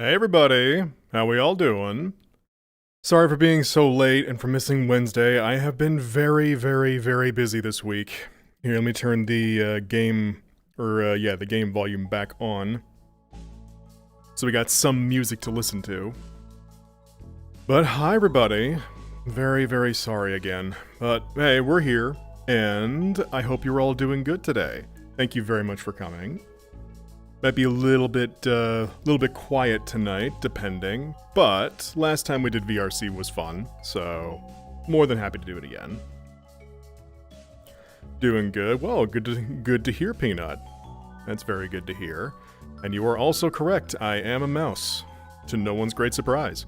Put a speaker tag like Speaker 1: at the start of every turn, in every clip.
Speaker 1: Hey everybody, how we all doing? Sorry for being so late and for missing Wednesday. I have been very busy this week. Here, let me turn the the game volume back on. So we got some music to listen to. But hi everybody. Very sorry again. But hey, we're here, and I hope you're all doing good today. Thank you very much for coming. Might be a little bit quiet tonight, depending. But last time we did VRC was fun, so more than happy to do it again. Doing good. Well, good to hear, Peanut. That's very good to hear. And you are also correct. I am a mouse, to no one's great surprise.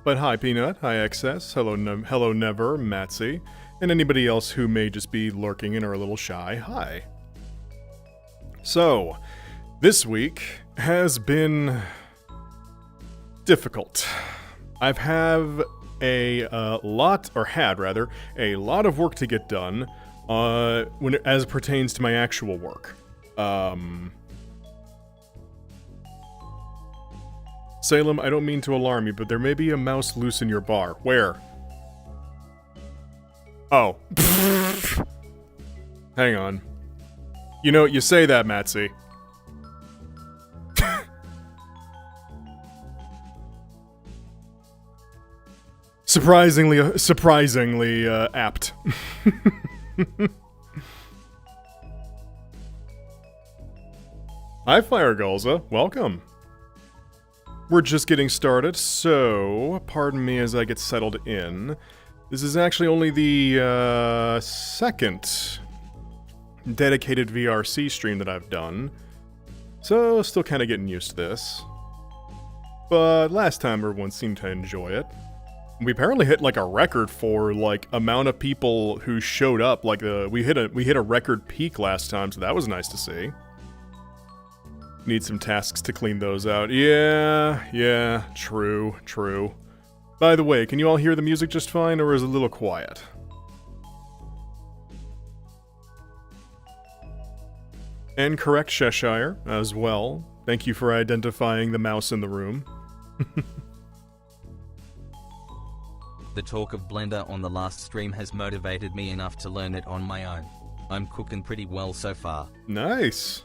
Speaker 1: But hi, Peanut. Hi, XS. Hello, Never, Matsy, and anybody else who may just be lurking and are a little shy. Hi. So, this week has been difficult. I've had a lot of work to get done as it pertains to my actual work. Salem, I don't mean to alarm you, but there may be a mouse loose in your bar. Where? Oh. Hang on. You know, you say that, Matsy. surprisingly apt. Hi, Fire Gulza. Welcome. We're just getting started, so pardon me as I get settled in. This is actually only the second dedicated VRC stream that I've done, so still kind of getting used to this. But last time everyone seemed to enjoy it. We apparently hit like a record for like amount of people who showed up. Like we hit a record peak last time, so that was nice to see. Need some tasks to clean those out. Yeah, true. By the way, can you all hear the music just fine, or is it a little quiet? And correct, Cheshire, as well. Thank you for identifying the mouse in the room.
Speaker 2: The talk of Blender on the last stream has motivated me enough to learn it on my own. I'm cooking pretty well so far.
Speaker 1: Nice.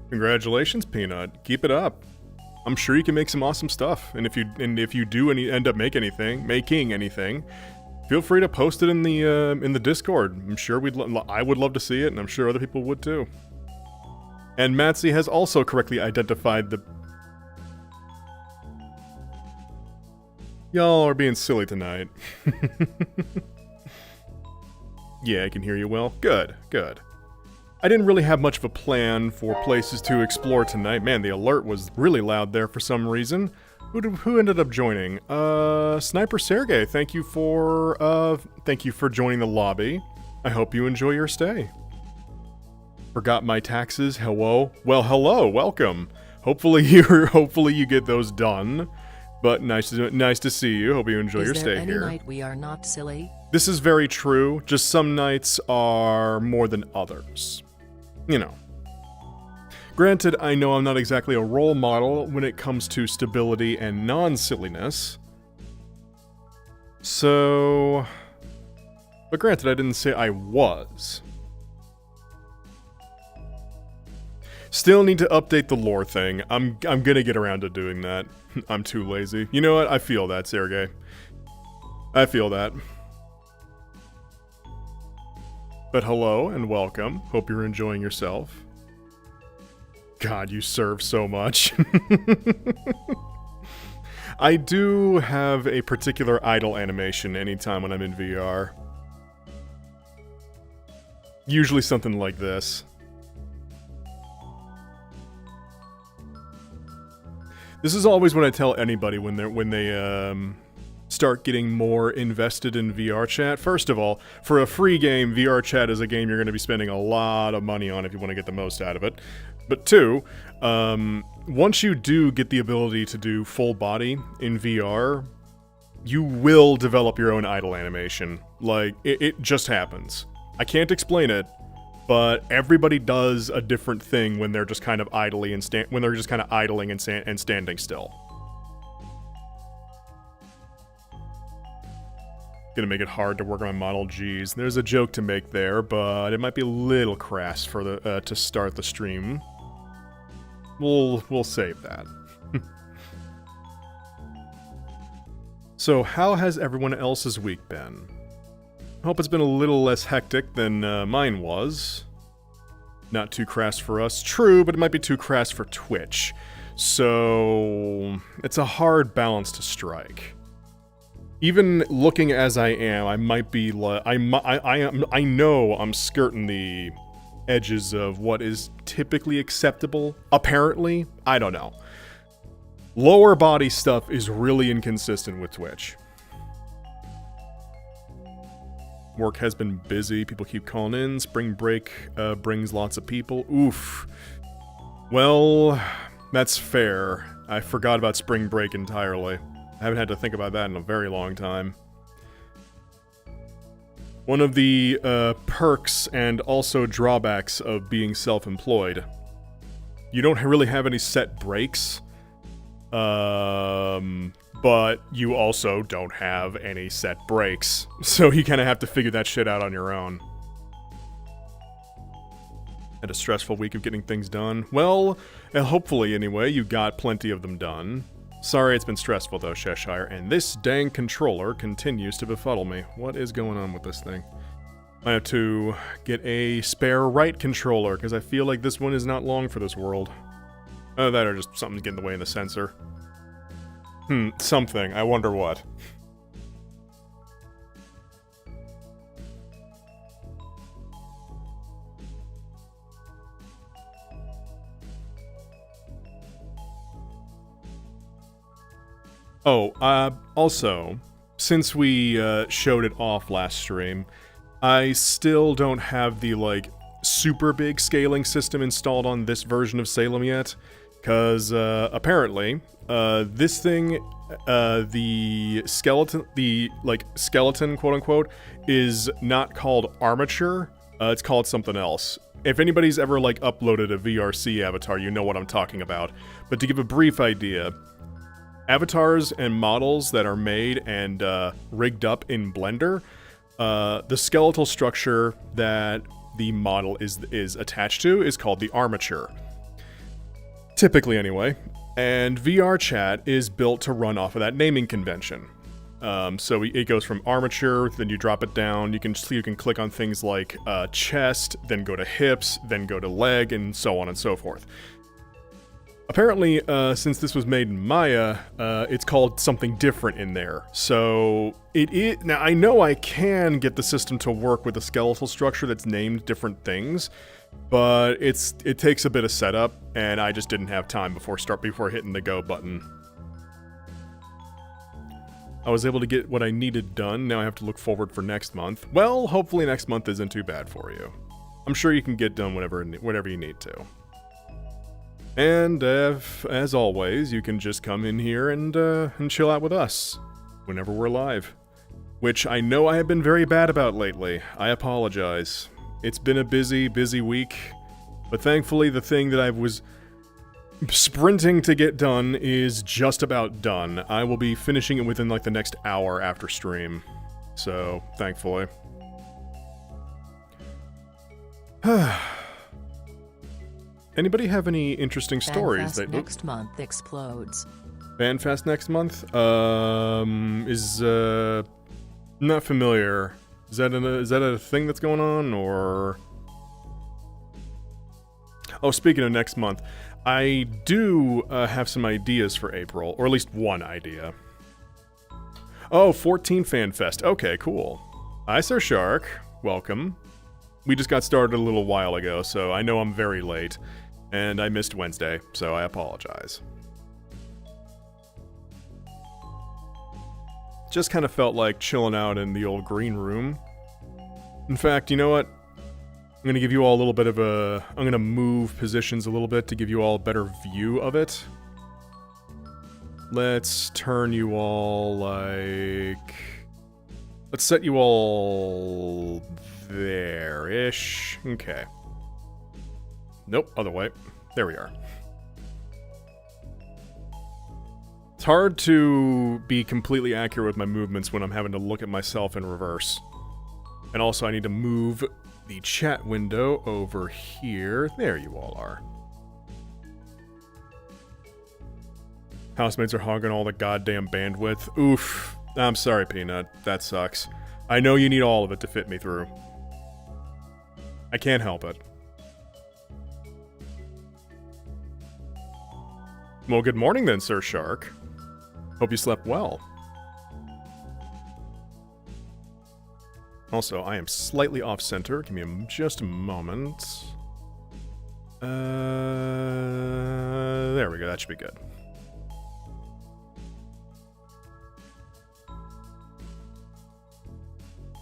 Speaker 1: Congratulations, Peanut. Keep it up. I'm sure you can make some awesome stuff. And if you do end up making anything, feel free to post it in the Discord. I'm sure I would love to see it, and I'm sure other people would too. And Matsy has also correctly identified the... Y'all are being silly tonight. Yeah, I can hear you well. Good. I didn't really have much of a plan for places to explore tonight. Man, the alert was really loud there for some reason. Who ended up joining? Sniper Sergey, thank you for joining the lobby. I hope you enjoy your stay. Forgot my taxes. Hello. Well, hello. Welcome. Hopefully you get those done. But nice to see you. Hope you enjoy your stay here. Is there any
Speaker 3: night we are not silly?
Speaker 1: This is very true. Just some nights are more than others. You know. Granted, I know I'm not exactly a role model when it comes to stability and non-silliness. So... But granted, I didn't say I was. Still need to update the lore thing. I'm gonna get around to doing that. I'm too lazy. You know what? I feel that, Sergey. I feel that. But hello and welcome. Hope you're enjoying yourself. God, you serve so much. I do have a particular idle animation anytime when I'm in VR. Usually something like this. This is always what I tell anybody when they start getting more invested in VR chat. First of all, for a free game, VR chat is a game you're going to be spending a lot of money on if you want to get the most out of it. But two, once you do get the ability to do full body in VR, you will develop your own idle animation. Like, it just happens. I can't explain it, but everybody does a different thing when they're just kind of idling and standing still. Gonna make it hard to work on my model. Geez, there's a joke to make there, but it might be a little crass for the to start the stream. We'll save that. So, how has everyone else's week been? I hope it's been a little less hectic than mine was. Not too crass for us. True, but it might be too crass for Twitch. So, it's a hard balance to strike. Even looking as I am, I might be I know I'm skirting the edges of what is typically acceptable. Apparently, I don't know. Lower body stuff is really inconsistent with Twitch. Work has been busy. People keep calling in. Spring break brings lots of people. Oof. Well, that's fair. I forgot about spring break entirely. I haven't had to think about that in a very long time. One of the perks and also drawbacks of being self-employed. You don't really have any set breaks. But you also don't have any set breaks. So you kind of have to figure that shit out on your own. Had a stressful week of getting things done. Well, hopefully anyway, you got plenty of them done. Sorry it's been stressful though, Cheshire, and this dang controller continues to befuddle me. What is going on with this thing? I have to get a spare right controller, because I feel like this one is not long for this world. Oh, that or just something's getting in the way of the sensor. Something. I wonder what. Oh, also, since we showed it off last stream, I still don't have the, like, super big scaling system installed on this version of Salem yet, because, apparently, this thing, the skeleton, quote-unquote, is not called armature, it's called something else. If anybody's ever, like, uploaded a VRC avatar, you know what I'm talking about. But to give a brief idea, avatars and models that are made and rigged up in Blender, the skeletal structure that the model is attached to is called the armature. Typically, anyway. And VR chat is built to run off of that naming convention. So it goes from armature, then you drop it down. You can click on things like chest, then go to hips, then go to leg, and so on and so forth. Apparently, since this was made in Maya, it's called something different in there. So now I know I can get the system to work with a skeletal structure that's named different things, but it takes a bit of setup, and I just didn't have time before hitting the go button. I was able to get what I needed done. Now I have to look forward for next month. Well, hopefully next month isn't too bad for you. I'm sure you can get done whatever you need to. And as always, you can just come in here and chill out with us whenever we're live. Which I know I have been very bad about lately. I apologize. It's been a busy week, but thankfully the thing that I was sprinting to get done is just about done. I will be finishing it within like the next hour after stream. So, thankfully. Anybody have any interesting stories?
Speaker 3: FanFest next month explodes.
Speaker 1: FanFest next month? Not familiar. Is that a thing that's going on, or? Oh, speaking of next month, I do have some ideas for April, or at least one idea. Oh, 14 FanFest. Okay, cool. Hi, Sir Shark. Welcome. We just got started a little while ago, so I know I'm very late. And I missed Wednesday, so I apologize. Just kind of felt like chilling out in the old green room. In fact, you know what? I'm going to give you all a little bit of I'm going to move positions a little bit to give you all a better view of it. Let's turn you all like... Let's set you all there-ish. Okay. Nope, other way. There we are. It's hard to be completely accurate with my movements when I'm having to look at myself in reverse. And also I need to move the chat window over here. There you all are. Housemates are hogging all the goddamn bandwidth. Oof. I'm sorry, Peanut. That sucks. I know you need all of it to fit me through. I can't help it. Well, good morning then, Sir Shark. Hope you slept well. Also, I am slightly off-center. Give me just a moment. There we go. That should be good.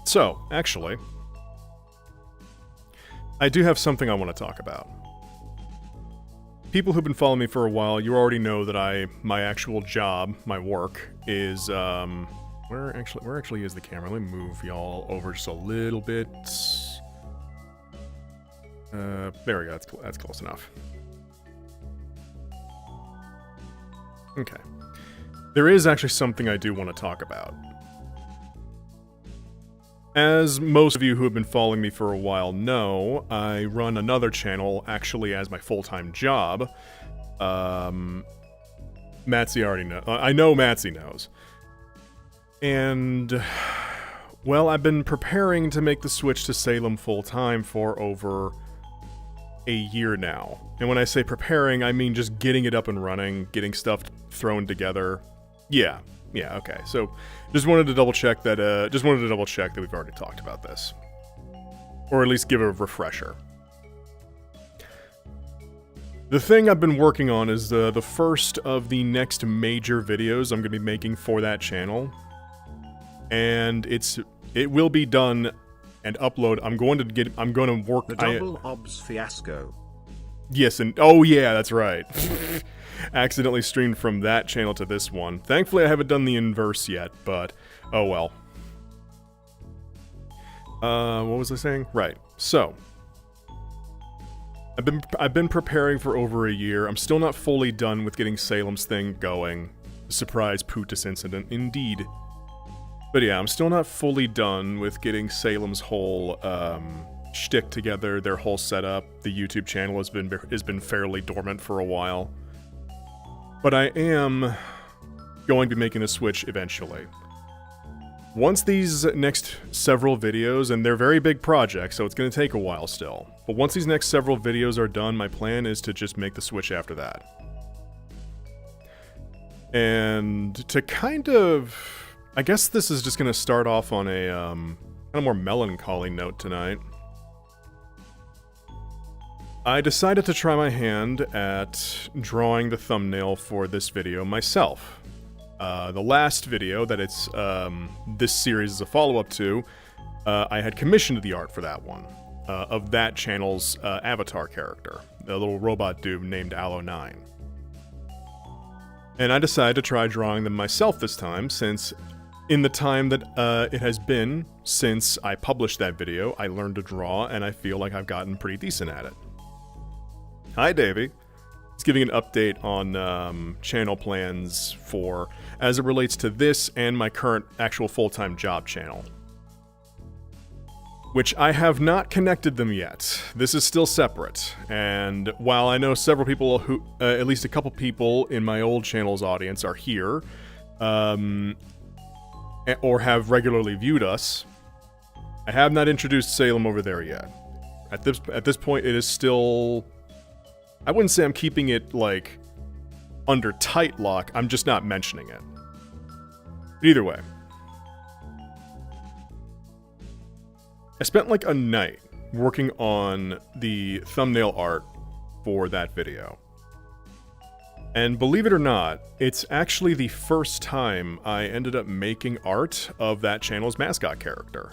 Speaker 1: So, actually, I do have something I want to talk about. People who've been following me for a while, you already know that my actual job, my work, is, where actually is the camera? Let me move y'all over just a little bit. There we go, that's close enough. Okay. There is actually something I do want to talk about. As most of you who have been following me for a while know, I run another channel actually as my full-time job. Matsy already knows. I know Matsy knows. And, well, I've been preparing to make the switch to Salem full-time for over a year now. And when I say preparing, I mean just getting it up and running, getting stuff thrown together. Yeah, okay. So, just wanted to double check that we've already talked about this. Or at least give a refresher. The thing I've been working on is the first of the next major videos I'm going to be making for that channel. And it will be done and upload. I'm going to work...
Speaker 4: The double obs fiasco.
Speaker 1: Yes, and... Oh yeah, that's right. Accidentally streamed from that channel to this one. Thankfully, I haven't done the inverse yet, but oh well. What was I saying? Right. So, I've been preparing for over a year. I'm still not fully done with getting Salem's thing going. Surprise Putis incident, indeed. But yeah, I'm still not fully done with getting Salem's whole shtick together, their whole setup. The YouTube channel has been fairly dormant for a while. But I am going to be making a switch eventually. Once these next several videos, and they're very big projects, so it's going to take a while still, but once these next several videos are done, my plan is to just make the switch after that. And to kind of... I guess this is just going to start off on a kind of more melancholy note tonight. I decided to try my hand at drawing the thumbnail for this video myself. The last video that this series is a follow-up to, I had commissioned the art for that one, of that channel's avatar character, the little robot dude named Aloe9. And I decided to try drawing them myself this time, since in the time that it has been since I published that video, I learned to draw, and I feel like I've gotten pretty decent at it. Hi, Davey. It's giving an update on channel plans for, as it relates to this and my current actual full-time job channel. Which I have not connected them yet. This is still separate, and while I know several people who, at least a couple people in my old channel's audience are here, or have regularly viewed us, I have not introduced Salem over there yet. At this point, it is still... I wouldn't say I'm keeping it, like, under tight lock, I'm just not mentioning it. Either way. I spent, like, a night working on the thumbnail art for that video. And believe it or not, it's actually the first time I ended up making art of that channel's mascot character.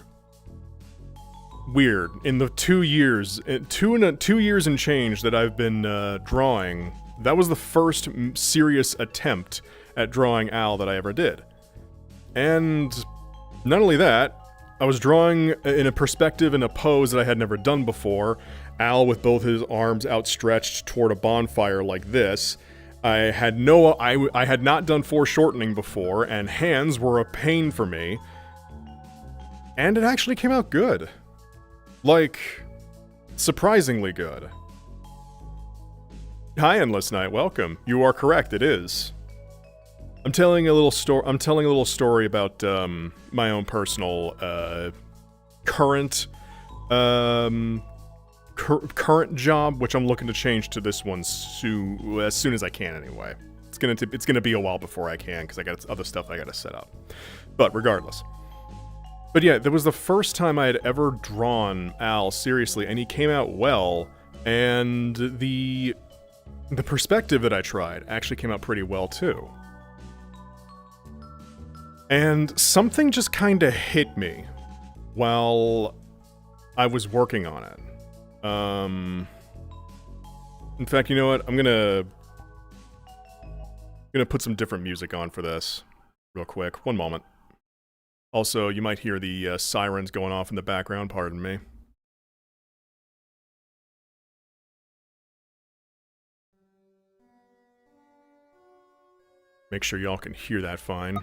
Speaker 1: Weird. In the 2 years, 2 years and change that I've been drawing, that was the first serious attempt at drawing Al that I ever did. And not only that, was drawing in a perspective and a pose that I had never done before. Al with both his arms outstretched toward a bonfire like this. I had not done foreshortening before, and hands were a pain for me. And it actually came out good. Like, surprisingly good. Hi, Endless Night, welcome. You are correct, it is. I'm telling a little story about my own personal current job, which I'm looking to change to this one as soon as I can. Anyway, it's gonna be a while before I can because I got other stuff I gotta set up. But regardless, yeah, that was the first time I had ever drawn Al seriously, and he came out well. And the perspective that I tried actually came out pretty well too. And something just kind of hit me while I was working on it. In fact, you know what? I'm gonna put some different music on for this real quick. One moment. Also, you might hear the sirens going off in the background, pardon me. Make sure y'all can hear that fine.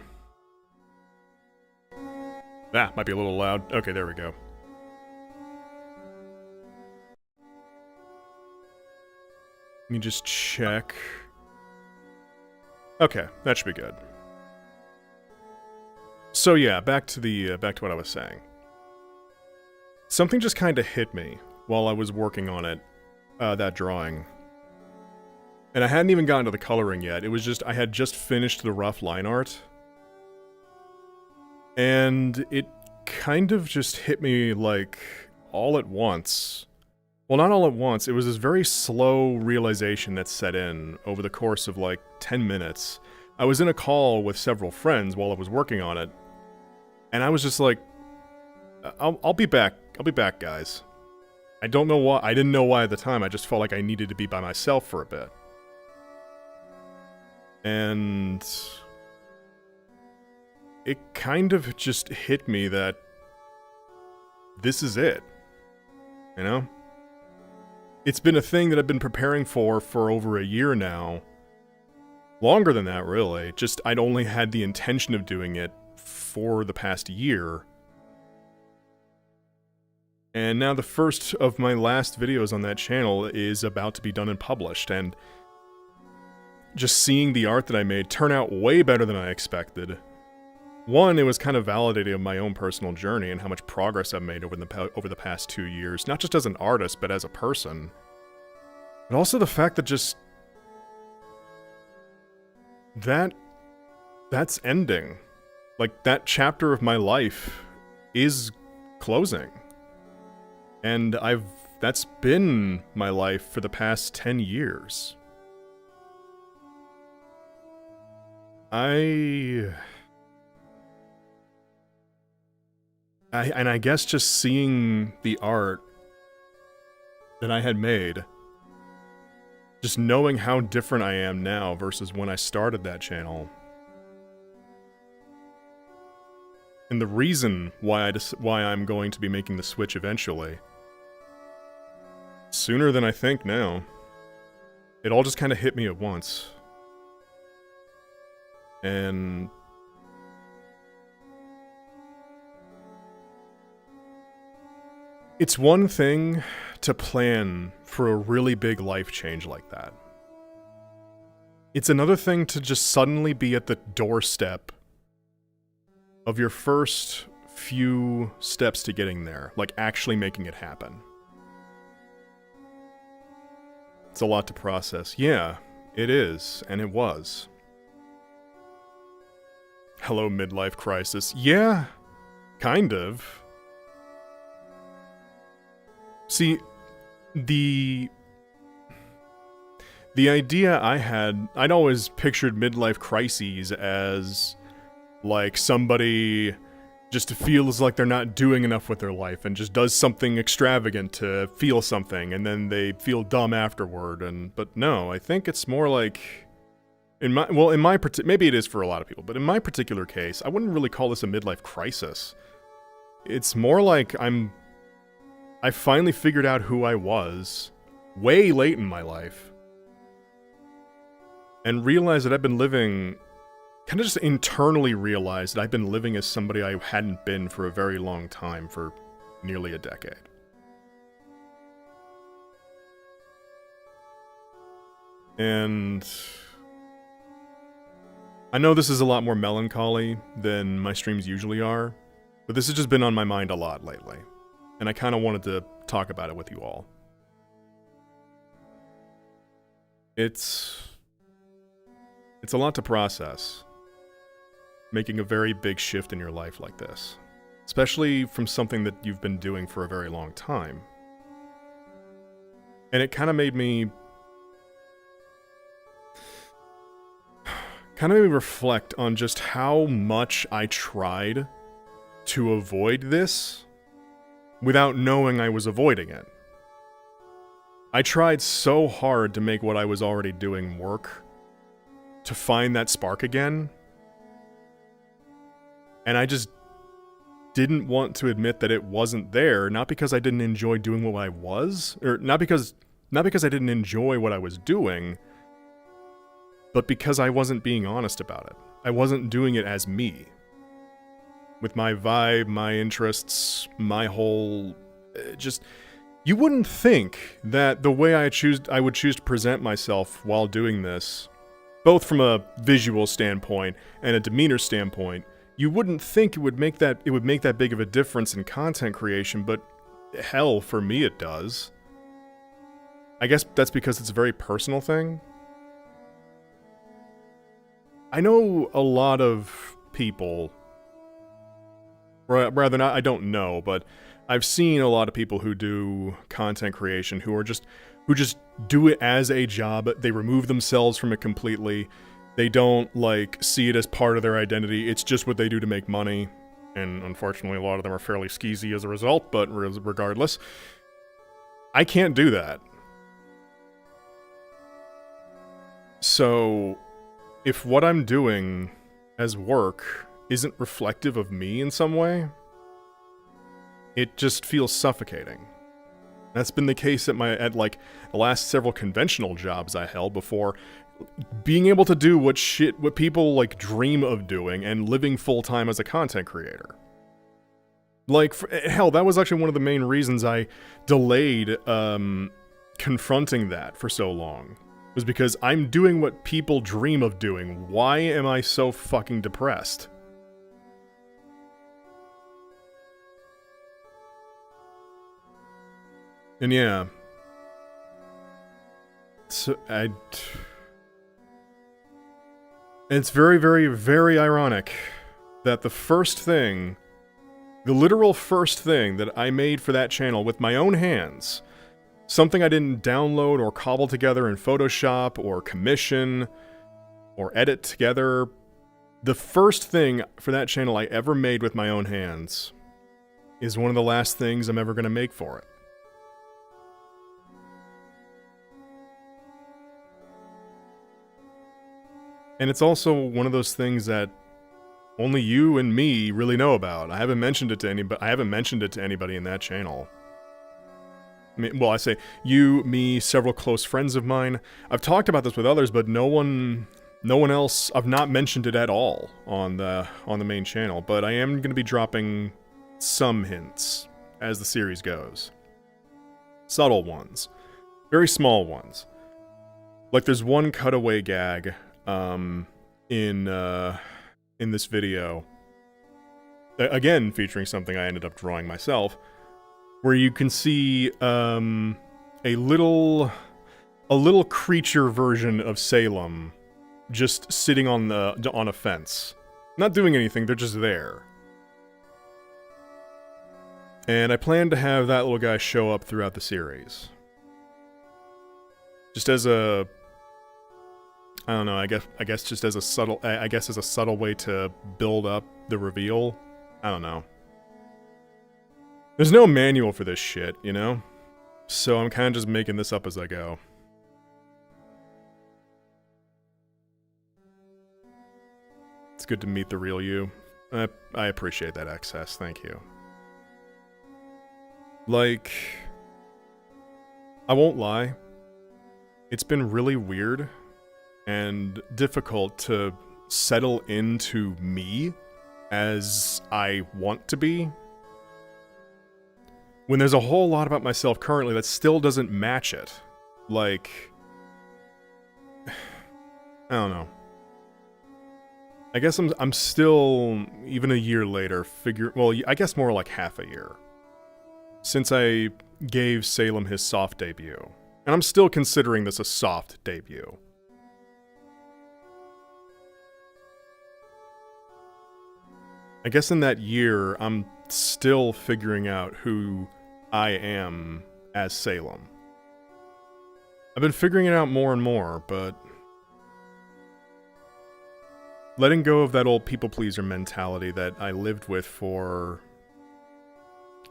Speaker 1: Ah, might be a little loud. Okay, there we go. Let me just check. Okay, that should be good. So yeah, back to what I was saying. Something just kind of hit me while I was working on it, that drawing. And I hadn't even gotten to the coloring yet. It was just, I had just finished the rough line art. And it kind of just hit me, like, all at once. Well, not all at once. It was this very slow realization that set in over the course of, like, 10 minutes. I was in a call with several friends while I was working on it. And I was just like, I'll be back. I'll be back, guys. I don't know why. I didn't know why at the time. I just felt like I needed to be by myself for a bit. And it kind of just hit me that this is it, you know? It's been a thing that I've been preparing for over a year now. Longer than that, really. Just, I'd only had the intention of doing it for the past year. And now the first of my last videos on that channel is about to be done and published, and just seeing the art that I made turn out way better than I expected. One, it was kind of validating of my own personal journey and how much progress I've made over the past 2 years, not just as an artist, but as a person. But also the fact that just that's ending. Like, that chapter of my life is closing. And that's been my life for the past 10 years. And I guess just seeing the art that I had made, just knowing how different I am now versus when I started that channel, and the reason why I'm going to be making the switch eventually, sooner than I think now, it all just kind of hit me at once. And it's one thing to plan for a really big life change like that. It's another thing to just suddenly be at the doorstep of your first few steps to getting there, like actually making it happen. It's a lot to process. Yeah, it is, and it was. Hello, midlife crisis. Yeah, kind of. See, the idea I had, I'd always pictured midlife crises as like somebody just feels like they're not doing enough with their life and just does something extravagant to feel something, and then they feel dumb afterward. But no, I think it's more like, maybe it is for a lot of people, but in my particular case, I wouldn't really call this a midlife crisis. It's more like I finally figured out who I was way late in my life. And realized that I've been living, kind of just internally realized that I've been living as somebody I hadn't been for a very long time, for nearly a decade. And I know this is a lot more melancholy than my streams usually are, but this has just been on my mind a lot lately. And I kind of wanted to talk about it with you all. It's a lot to process, making a very big shift in your life like this, especially from something that you've been doing for a very long time. And it kind of made me reflect on just how much I tried to avoid this without knowing I was avoiding it. I tried so hard to make what I was already doing work, to find that spark again, and I just didn't want to admit that it wasn't there, not because I didn't enjoy doing what I was, or not because I didn't enjoy what I was doing, but because I wasn't being honest about it. I wasn't doing it as me. With my vibe, my interests, my whole... You wouldn't think that the way I would choose to present myself while doing this, both from a visual standpoint and a demeanor standpoint, you wouldn't think it would make that big of a difference in content creation, but hell, for me it does. I guess that's because it's a very personal thing. I know a lot of people, rather not, I don't know, but I've seen a lot of people who do content creation who just do it as a job. They remove themselves from it completely. They don't, see it as part of their identity. It's just what they do to make money. And unfortunately, a lot of them are fairly skeezy as a result, but regardless, I can't do that. So, if what I'm doing as work isn't reflective of me in some way, it just feels suffocating. That's been the case at the last several conventional jobs I held before. Being able to do what people dream of doing and living full-time as a content creator. Hell, that was actually one of the main reasons I delayed confronting that for so long. Was because I'm doing what people dream of doing. Why am I so fucking depressed? And yeah. So it's very, very, very ironic that the literal first thing that I made for that channel with my own hands, something I didn't download or cobble together in Photoshop or commission or edit together, the first thing for that channel I ever made with my own hands is one of the last things I'm ever going to make for it. And it's also one of those things that only you and me really know about. I haven't mentioned it to anybody in that channel. I say you, me, several close friends of mine. I've talked about this with others, but no one else. I've not mentioned it at all on the main channel. But I am going to be dropping some hints as the series goes. Subtle ones, very small ones. Like there's one cutaway gag in this video, again featuring something I ended up drawing myself, where you can see a little creature version of Salem just sitting on a fence, not doing anything. They're just there. And I plan to have that little guy show up throughout the series, just as a, I don't know, I guess just as a subtle way to build up the reveal. I don't know. There's no manual for this shit, you know? So I'm kind of just making this up as I go. It's good to meet the real you. I appreciate that, XS. Thank you. Like, I won't lie. It's been really weird and difficult to settle into me as I want to be, when there's a whole lot about myself currently that still doesn't match it. Like, I don't know. I guess I'm still, even a year later, well, I guess more like half a year, since I gave Salem his soft debut. And I'm still considering this a soft debut. I guess in that year, I'm still figuring out who I am as Salem. I've been figuring it out more and more, but letting go of that old people-pleaser mentality that I lived with for,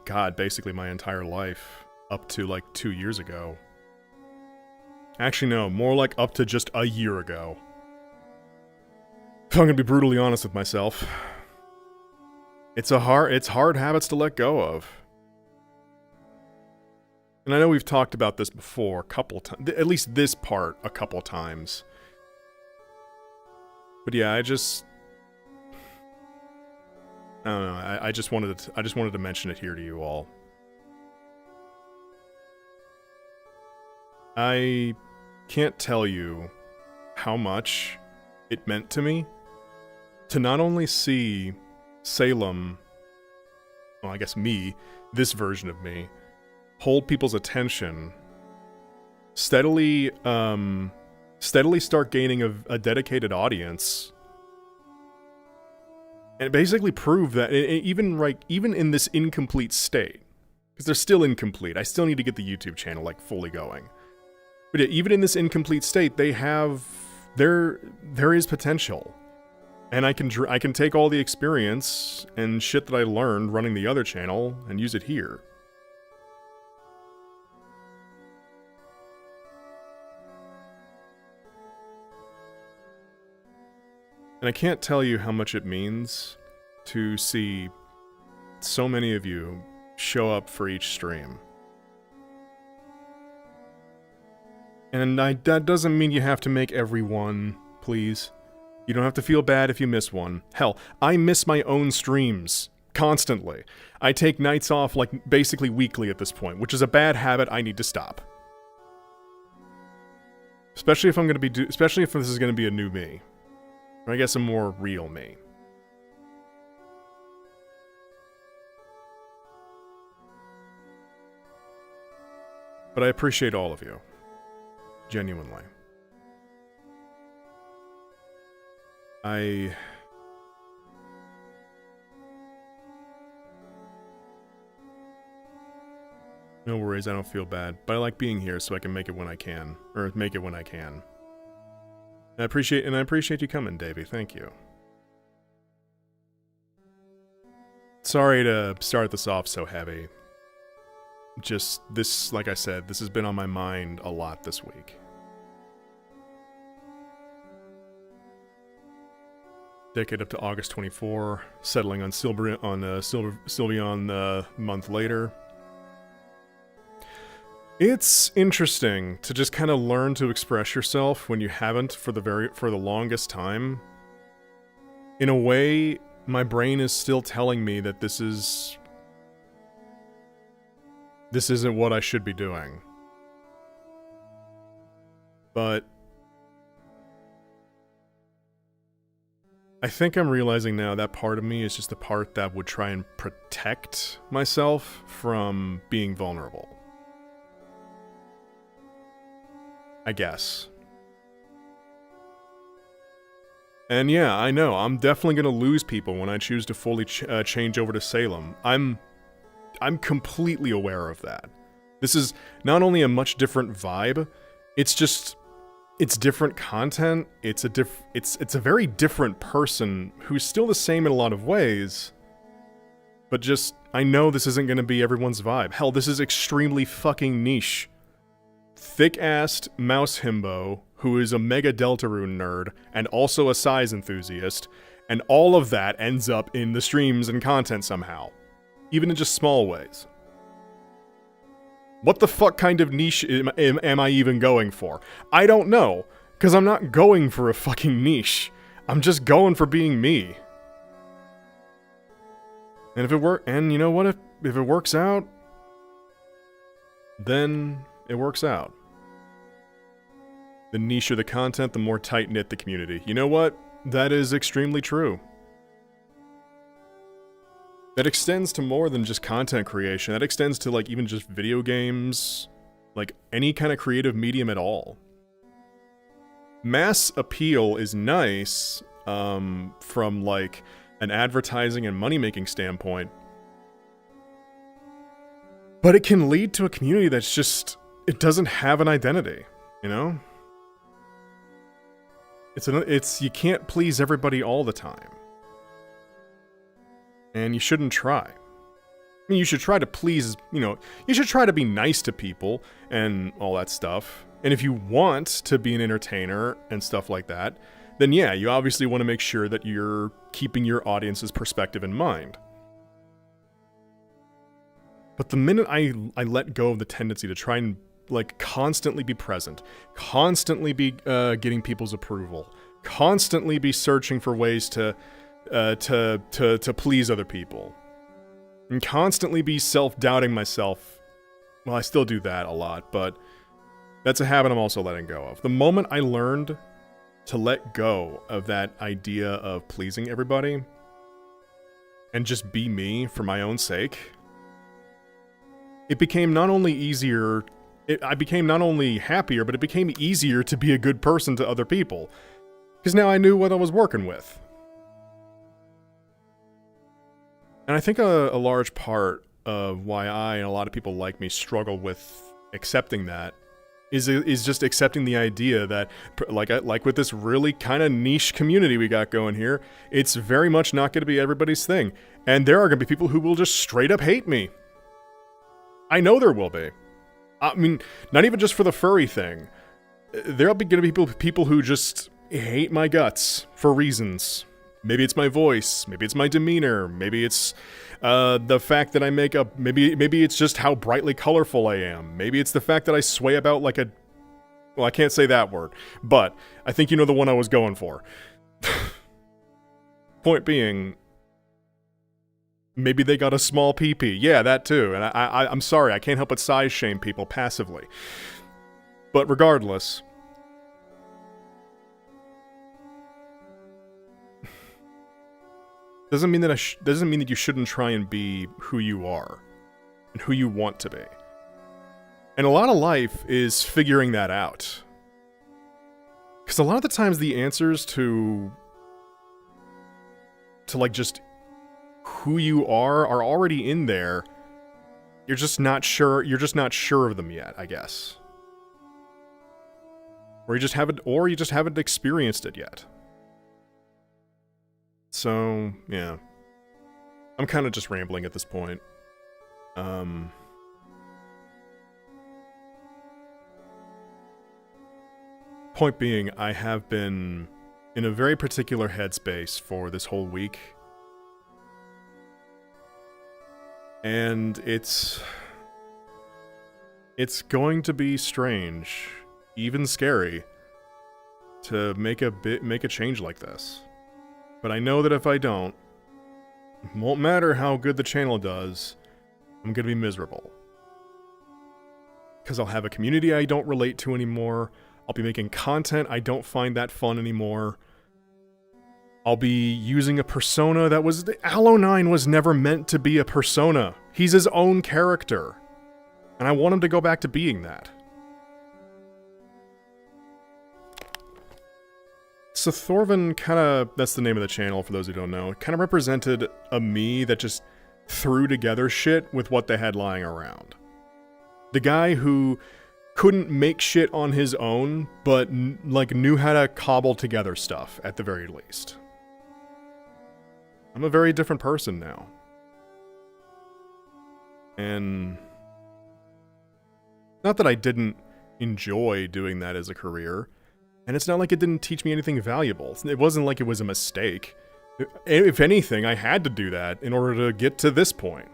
Speaker 1: God, basically my entire life, up to like 2 years ago. Actually, no, more like up to just a year ago. If I'm gonna be brutally honest with myself. It's hard habits to let go of. And I know we've talked about this before a couple times, at least this part a couple times. But yeah, I don't know, I just wanted to mention it here to you all. I can't tell you how much it meant to me to not only see Salem, well, I guess me, this version of me, hold people's attention, steadily start gaining a dedicated audience, and basically prove that even in this incomplete state, because they're still incomplete, I still need to get the YouTube channel like fully going. But yeah, even in this incomplete state, there is potential. And I can take all the experience and shit that I learned running the other channel and use it here. And I can't tell you how much it means to see so many of you show up for each stream. And that doesn't mean you have to make every one, please. You don't have to feel bad if you miss one. Hell, I miss my own streams constantly. I take nights off like basically weekly at this point, which is a bad habit I need to stop. Especially if this is going to be a new me. Or I guess a more real me. But I appreciate all of you. Genuinely. No worries, I don't feel bad, but I like being here so I can make it when I can. Or make it when I can. I appreciate you coming, Davey, thank you. Sorry to start this off so heavy. Just, this, like I said, this has been on my mind a lot this week. Decade up to August 24, settling on Sylveon a month later. It's interesting to just kind of learn to express yourself when you haven't for the longest time. In a way, my brain is still telling me that this isn't what I should be doing. But I think I'm realizing now that part of me is just the part that would try and protect myself from being vulnerable. I guess. And yeah, I know, I'm definitely gonna lose people when I choose to fully change over to Salem. I'm completely aware of that. This is not only a much different vibe, it's different content, it's a very different person who's still the same in a lot of ways, but just, I know this isn't gonna be everyone's vibe. Hell, this is extremely fucking niche. Thick-assed mouse himbo, who is a mega Deltarune nerd, and also a size enthusiast, and all of that ends up in the streams and content somehow. Even in just small ways. What the fuck kind of niche am I even going for? I don't know, because I'm not going for a fucking niche. I'm just going for being me. And if you know what? If it works out, then it works out. The nicher the content, the more tight-knit the community. You know what? That is extremely true. That extends to more than just content creation. That extends to, like, even just video games, like any kind of creative medium at all. Mass appeal is nice from, like, an advertising and money-making standpoint. But it can lead to a community that's just, it doesn't have an identity, you know? You can't please everybody all the time. And you shouldn't try. I mean, you should try to please, you should try to be nice to people and all that stuff. And if you want to be an entertainer and stuff like that, then yeah, you obviously want to make sure that you're keeping your audience's perspective in mind. But the minute I let go of the tendency to try and, like, constantly be present, constantly be getting people's approval, constantly be searching for ways to please other people, and constantly be self-doubting myself. Well, I still do that a lot, but that's a habit I'm also letting go of. The moment I learned to let go of that idea of pleasing everybody and just be me for my own sake, it became not only easier, I became not only happier, but it became easier to be a good person to other people. Because now I knew what I was working with. And I think a large part of why I and a lot of people like me struggle with accepting that is just accepting the idea that, like with this really kind of niche community we got going here, it's very much not going to be everybody's thing. And there are going to be people who will just straight up hate me. I know there will be. I mean, not even just for the furry thing. There'll be going to be people who just hate my guts for reasons. Maybe it's my voice, maybe it's my demeanor, maybe it's the fact that I make up, maybe it's just how brightly colorful I am, maybe it's the fact that I sway about like a, well, I can't say that word, but I think you know the one I was going for. Point being, maybe they got a small pee-pee, yeah, that too, and I'm sorry, I can't help but size shame people passively. But regardless, doesn't mean that you shouldn't try and be who you are and who you want to be. And a lot of life is figuring that out. Because a lot of the times the answers to like just who you are already in there. You're just not sure of them yet, I guess. Or you just haven't experienced it yet. So, yeah. I'm kind of just rambling at this point. Point being, I have been in a very particular headspace for this whole week. And it's going to be strange, even scary, to make a change like this. But I know that if I don't, it won't matter how good the channel does, I'm gonna be miserable. Because I'll have a community I don't relate to anymore, I'll be making content I don't find that fun anymore, I'll be using a persona that was... Aloe9 was never meant to be a persona. He's his own character. And I want him to go back to being that. So Thorvin kinda, that's the name of the channel for those who don't know, kinda represented a me that just threw together shit with what they had lying around. The guy who couldn't make shit on his own, but like knew how to cobble together stuff, at the very least. I'm a very different person now. And not that I didn't enjoy doing that as a career, and it's not like it didn't teach me anything valuable. It wasn't like it was a mistake. If anything, I had to do that in order to get to this point.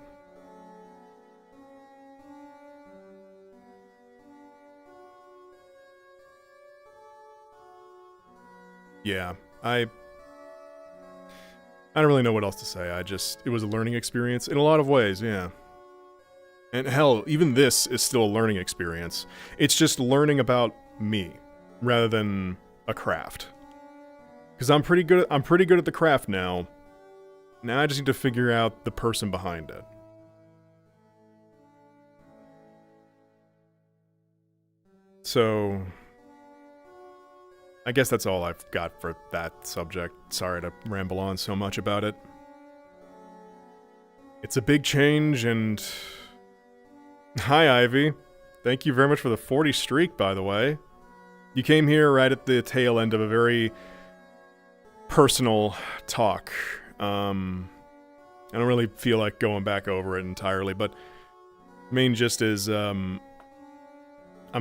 Speaker 1: yeah, I don't really know what else to say. It was a learning experience in a lot of ways, yeah. And hell, even this is still a learning experience. It's just learning about me rather than a craft. Because I'm pretty good at the craft now. Now I just need to figure out the person behind it. So I guess that's all I've got for that subject. Sorry to ramble on so much about it. It's a big change, and hi, Ivy. Thank you very much for the 40 streak, by the way. You came here right at the tail end of a very personal talk. I don't really feel like going back over it entirely, but main gist is, I'm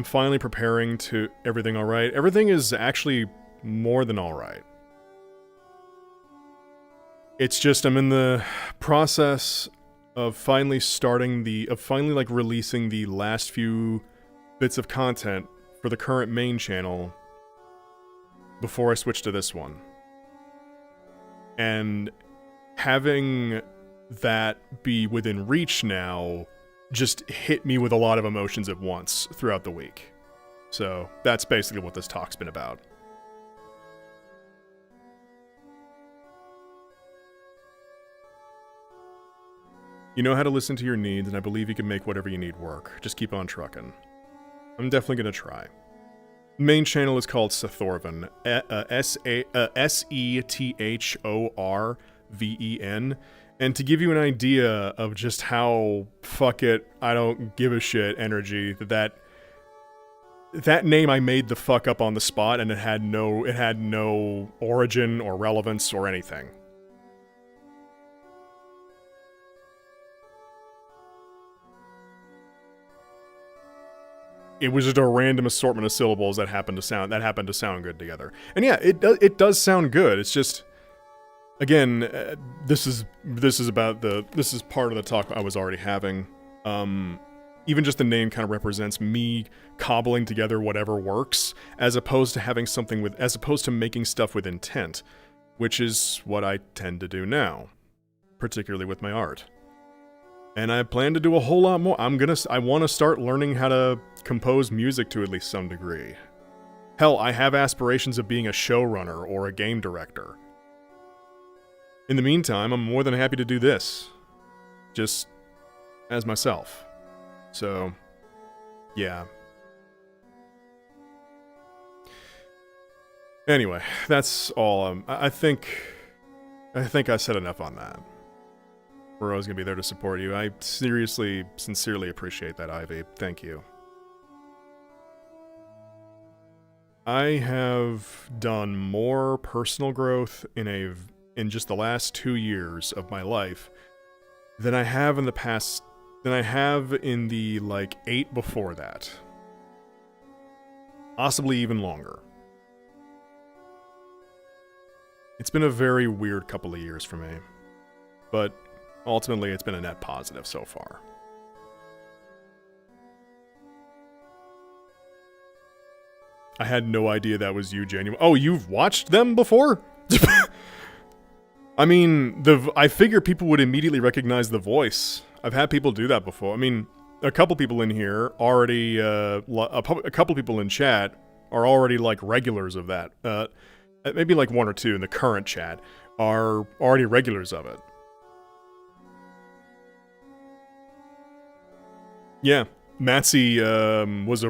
Speaker 1: finally preparing to everything alright. Everything is actually more than alright. It's just I'm in the process of finally releasing the last few bits of content for the current main channel before I switch to this one. And having that be within reach now just hit me with a lot of emotions at once throughout the week. So that's basically what this talk's been about. You know how to listen to your needs, and I believe you can make whatever you need work. Just keep on trucking. I'm definitely gonna try. Main channel is called Sethorven. Sethorven. And to give you an idea of just how fuck it, I don't give a shit energy that name I made the fuck up on the spot, and it had no origin or relevance or anything. It was just a random assortment of syllables that happened to sound good together. And yeah, it does sound good. It's just, again, this is part of the talk I was already having. Even just the name kind of represents me cobbling together whatever works, as opposed to making stuff with intent, which is what I tend to do now, particularly with my art. And I plan to do a whole lot more. I want to start learning how to compose music to at least some degree. Hell, I have aspirations of being a showrunner or a game director. In the meantime, I'm more than happy to do this. Just as myself. So, yeah. Anyway, that's all. I think I said enough on that. We're always going to be there to support you. I sincerely appreciate that, Ivy. Thank you. I have done more personal growth in just the last 2 years of my life than I have in the 8 before that. Possibly even longer. It's been a very weird couple of years for me. But ultimately, it's been a net positive so far. I had no idea that was you, genuine. Oh, you've watched them before? I mean, I figure people would immediately recognize the voice. I've had people do that before. I mean, a couple people in here already, a couple people in chat are already like regulars of that. Maybe like 1 or 2 in the current chat are already regulars of it. Yeah, Matsy was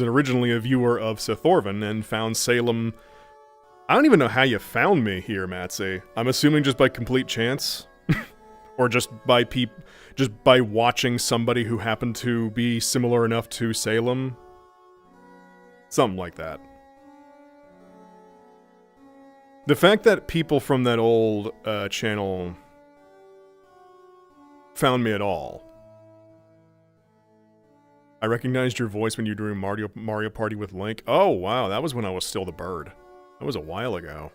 Speaker 1: originally a viewer of Sethorven and found Salem. I don't even know how you found me here, Matsy. I'm assuming just by complete chance, or just by watching somebody who happened to be similar enough to Salem. Something like that. The fact that people from that old channel found me at all. I recognized your voice when you were doing Mario Party with Link. Oh, wow, that was when I was still the bird. That was a while ago.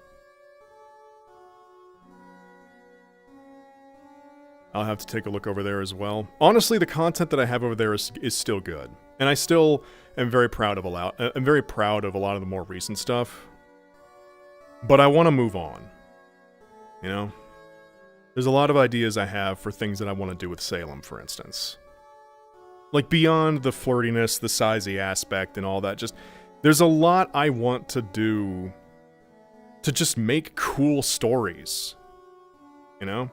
Speaker 1: I'll have to take a look over there as well. Honestly, the content that I have over there is still good. And I still am very proud of a lot of the more recent stuff. But I want to move on. You know? There's a lot of ideas I have for things that I want to do with Salem, for instance. Like, beyond the flirtiness, the sizey aspect, and all that, just... There's a lot I want to do to just make cool stories. You know?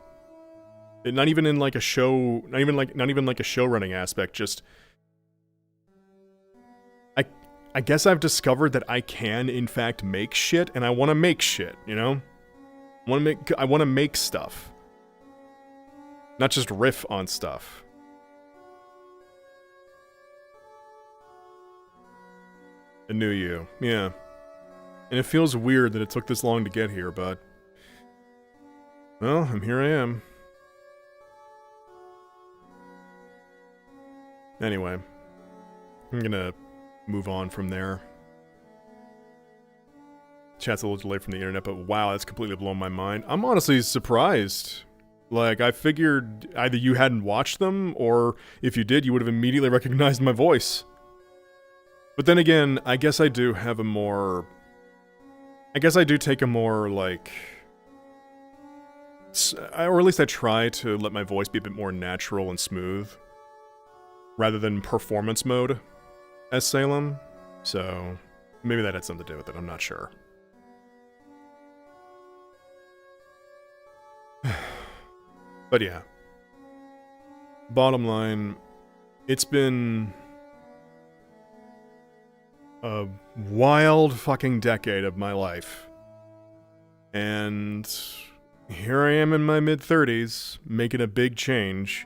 Speaker 1: Not even in, like, a show... Not even like a show-running aspect, just... I guess I've discovered that I can, in fact, make shit, and I want to make shit, you know? I want to make stuff. Not just riff on stuff. A new you, yeah. And it feels weird that it took this long to get here, but... Well, here I am. Anyway. I'm gonna move on from there. Chat's a little delayed from the internet, but wow, that's completely blown my mind. I'm honestly surprised. Like, I figured either you hadn't watched them, or if you did, you would have immediately recognized my voice. But then again, I guess I do have a more... I guess I do take a more, like... Or at least I try to let my voice be a bit more natural and smooth. Rather than performance mode as Salem. So, maybe that had something to do with it, I'm not sure. But yeah. Bottom line, it's been a wild fucking decade of my life. And here I am in my mid-30s, making a big change.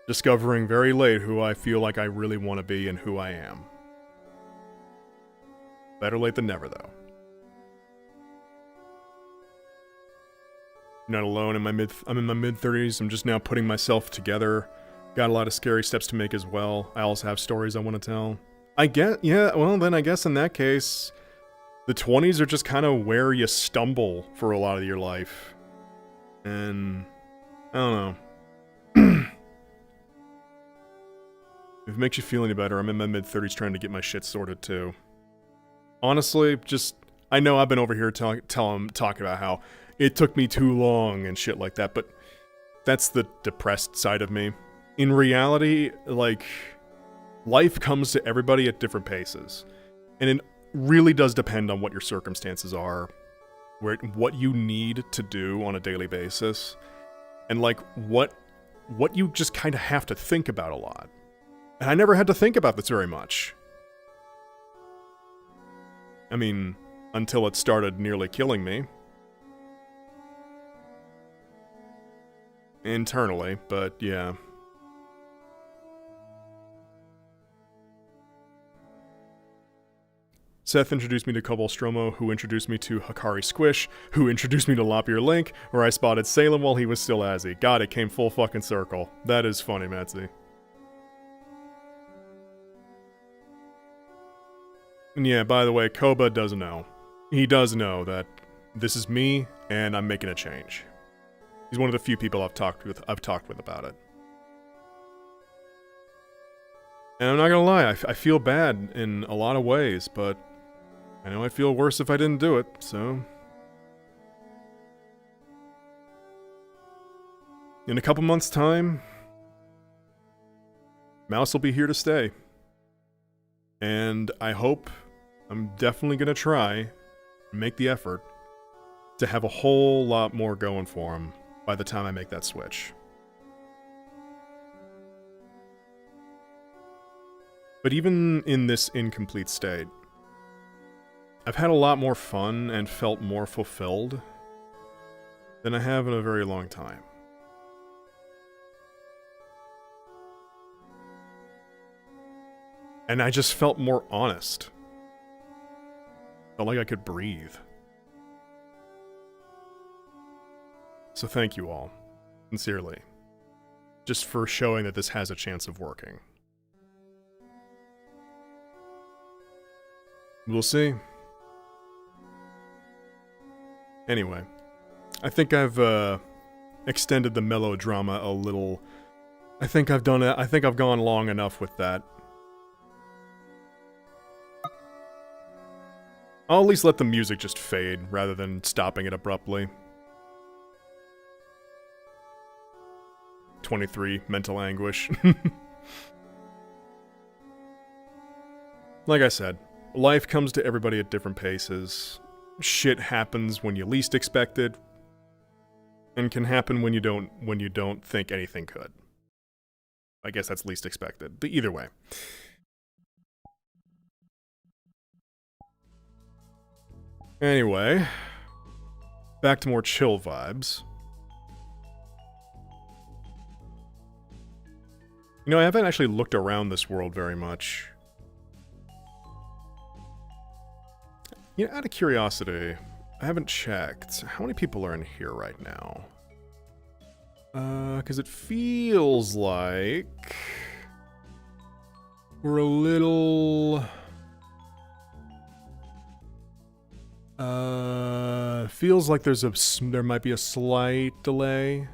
Speaker 1: Discovering very late who I feel like I really want to be and who I am. Better late than never, though. Not alone I'm in my mid-30s, I'm just now putting myself together. Got a lot of scary steps to make as well. I also have stories I want to tell. Yeah, well then I guess in that case, the 20s are just kind of where you stumble for a lot of your life. And, I don't know. If it makes you feel any better, I'm in my mid-30s trying to get my shit sorted too. Honestly, just, I know I've been over here talking about how it took me too long and shit like that, but that's the depressed side of me. In reality, like, life comes to everybody at different paces. And it really does depend on what your circumstances are, what you need to do on a daily basis, and like, what you just kind of have to think about a lot. And I never had to think about this very much. I mean, until it started nearly killing me. Internally, but yeah. Seth introduced me to Cobalt Stromo, who introduced me to Hakari Squish, who introduced me to Lapier Link, where I spotted Salem while he was still Azzy. God, it came full fucking circle. That is funny, Matsy. And yeah, by the way, Koba does know. He does know that this is me, and I'm making a change. He's one of the few people I've talked with about it. And I'm not gonna lie, I feel bad in a lot of ways, but I know I'd feel worse if I didn't do it, so... In a couple months' time, Mouse will be here to stay. And I hope, I'm definitely gonna try, make the effort, to have a whole lot more going for him by the time I make that switch. But even in this incomplete state, I've had a lot more fun and felt more fulfilled than I have in a very long time. And I just felt more honest. Felt like I could breathe. So thank you all, sincerely, just for showing that this has a chance of working. We'll see. Anyway, I think I've extended the melodrama a little. I think I've gone long enough with that. I'll at least let the music just fade rather than stopping it abruptly. 23, mental anguish. Like I said, life comes to everybody at different paces. Shit happens when you least expect it, and can happen when you don't think anything could. I guess that's least expected, but either way. Anyway, back to more chill vibes. You know, I haven't actually looked around this world very much. You know, out of curiosity, I haven't checked. How many people are in here right now? Because it feels like we're a little... feels like there might be a slight delay.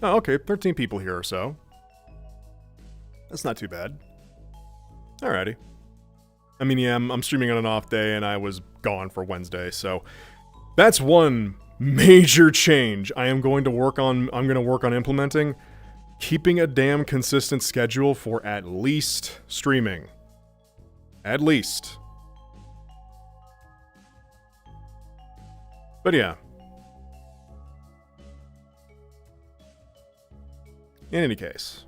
Speaker 1: Oh, okay, 13 people here or so. That's not too bad. Alrighty. I mean, yeah, I'm streaming on an off day, and I was gone for Wednesday, so that's one major change I'm going to work on implementing. Keeping a damn consistent schedule for at least streaming. At least. But yeah. In any case.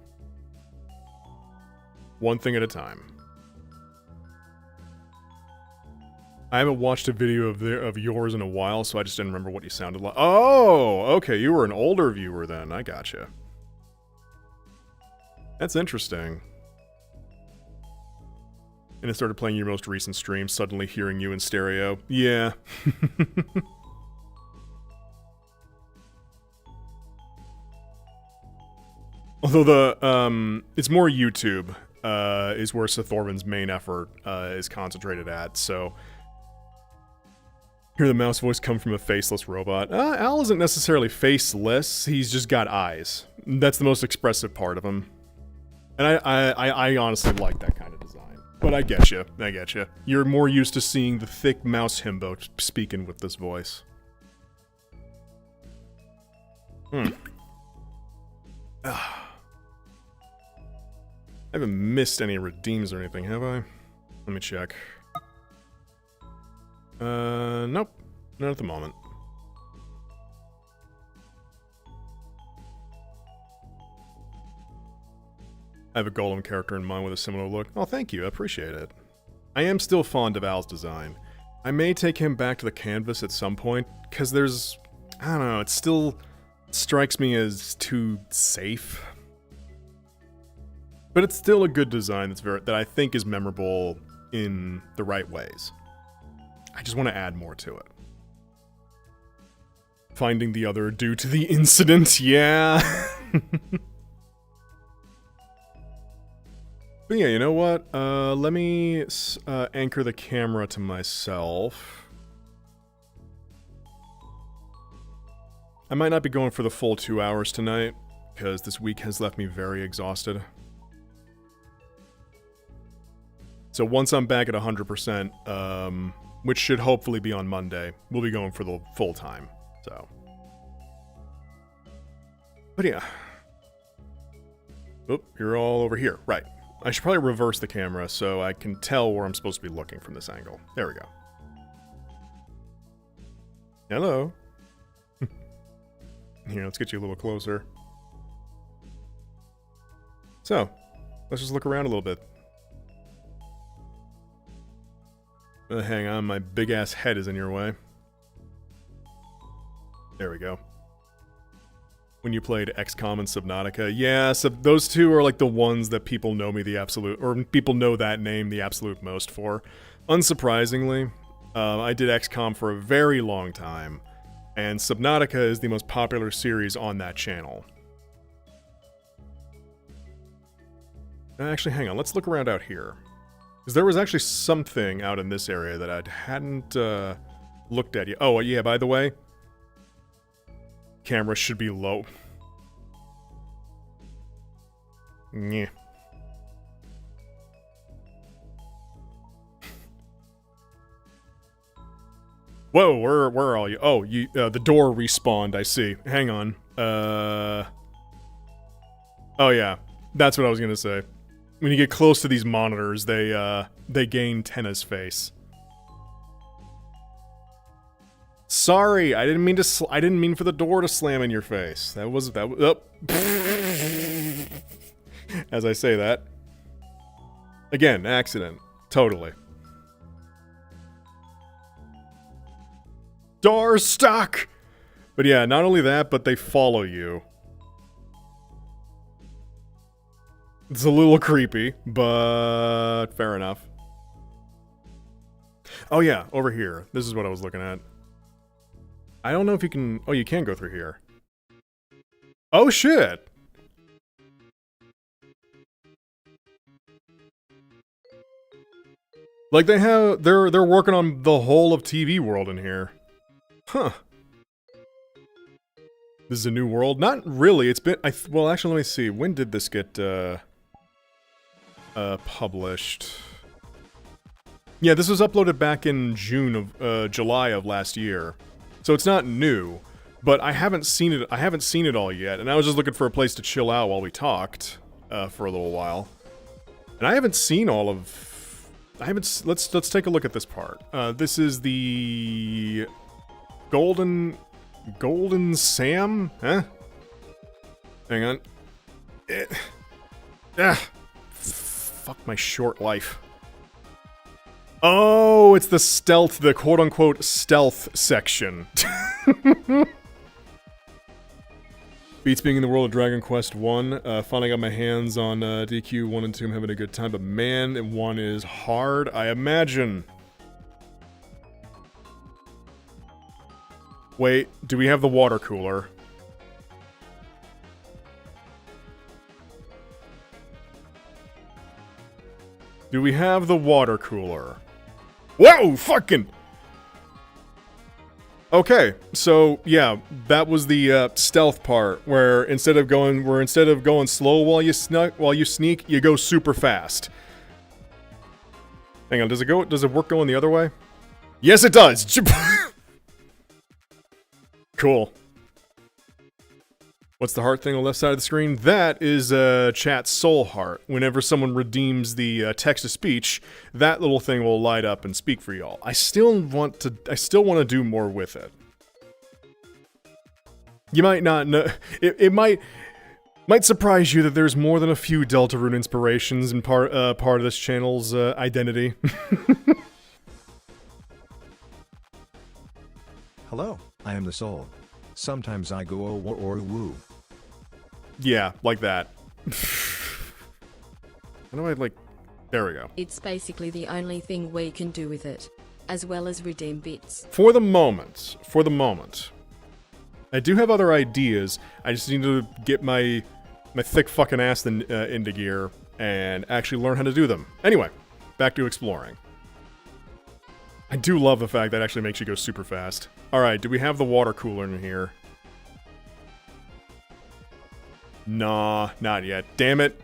Speaker 1: One thing at a time. I haven't watched a video of yours in a while, so I just didn't remember what you sounded like. Oh, okay, you were an older viewer then. I gotcha. That's interesting. And it started playing your most recent stream, suddenly hearing you in stereo. Yeah. Although it's more YouTube is where Sir Thorvin's main effort is concentrated at, so... Hear the mouse voice come from a faceless robot. Al isn't necessarily faceless, he's just got eyes. That's the most expressive part of him. And I honestly like that kind of design. But I get you. You're more used to seeing the Thicc Mouse himbo speaking with this voice. I haven't missed any redeems or anything, have I? Let me check. Nope. Not at the moment. I have a golem character in mind with a similar look. Oh, thank you. I appreciate it. I am still fond of Al's design. I may take him back to the canvas at some point, because there's... I don't know, it still strikes me as too safe. But it's still a good design that I think is memorable in the right ways. I just want to add more to it. Finding the other due to the incident, yeah. But yeah, you know what? Let me anchor the camera to myself. I might not be going for the full 2 hours tonight, because this week has left me very exhausted. So once I'm back at 100%, which should hopefully be on Monday, we'll be going for the full time, so. But yeah. Oop, you're all over here, right. I should probably reverse the camera so I can tell where I'm supposed to be looking from this angle. There we go. Hello. Here, let's get you a little closer. So, let's just look around a little bit. Hang on, my big-ass head is in your way. There we go. When you played XCOM and Subnautica. Yeah, so those two are like the ones that people know me the absolute... Or people know that name the absolute most for. Unsurprisingly, I did XCOM for a very long time. And Subnautica is the most popular series on that channel. Actually, hang on, let's look around out here. Because there was actually something out in this area that I hadn't looked at yet. Oh, yeah, by the way, camera should be low. Yeah. Whoa, where are you? Oh, you the door respawned. I see. Hang on. Oh yeah, that's what I was gonna say. When you get close to these monitors, they gain Tenna's face. Sorry, I didn't mean to. I didn't mean for the door to slam in your face. That was. Oh. As I say that. Again, accident. Totally. Door stuck! But yeah, not only that, but they follow you. It's a little creepy, but fair enough. Oh yeah, over here. This is what I was looking at. I don't know if you can... Oh, you can go through here. Oh shit! Like they're working on the whole of TV world in here. Huh. This is a new world? Not really. It's been... well, actually, let me see. When did this get, published? Yeah, this was uploaded back in July of last year. So it's not new, but I haven't seen it all yet, and I was just looking for a place to chill out while we talked, for a little while. And I haven't seen all of... let's take a look at this part. This is the... Golden Sam? Huh? Hang on. Fuck my short life. Oh, it's the stealth, the quote-unquote stealth section. Beats being in the world of Dragon Quest 1. Finally got my hands on DQ 1 and 2. I'm having a good time, but man, 1 is hard, I imagine. Wait, do we have the water cooler? Do we have the water cooler? Whoa, fucking... Okay, so yeah, that was the stealth part where instead of going slow while you sneak, you go super fast. Hang on, does it work going the other way? Yes, it does. Cool. What's the heart thing on the left side of the screen? That is chat's soul heart. Whenever someone redeems the text-to-speech, that little thing will light up and speak for y'all. I still want to do more with it. You might not know... It might surprise you that there's more than a few Deltarune inspirations in part of this channel's identity.
Speaker 5: Hello, I am the soul. Sometimes I go oh or woo.
Speaker 1: Yeah, like that. How do I, like... There we go.
Speaker 6: It's basically the only thing we can do with it, as well as redeem bits.
Speaker 1: For the moment. I do have other ideas. I just need to get my thick fucking ass into gear and actually learn how to do them. Anyway, back to exploring. I do love the fact that actually makes you go super fast. Alright, do we have the water cooler in here? Nah, not yet. Damn it.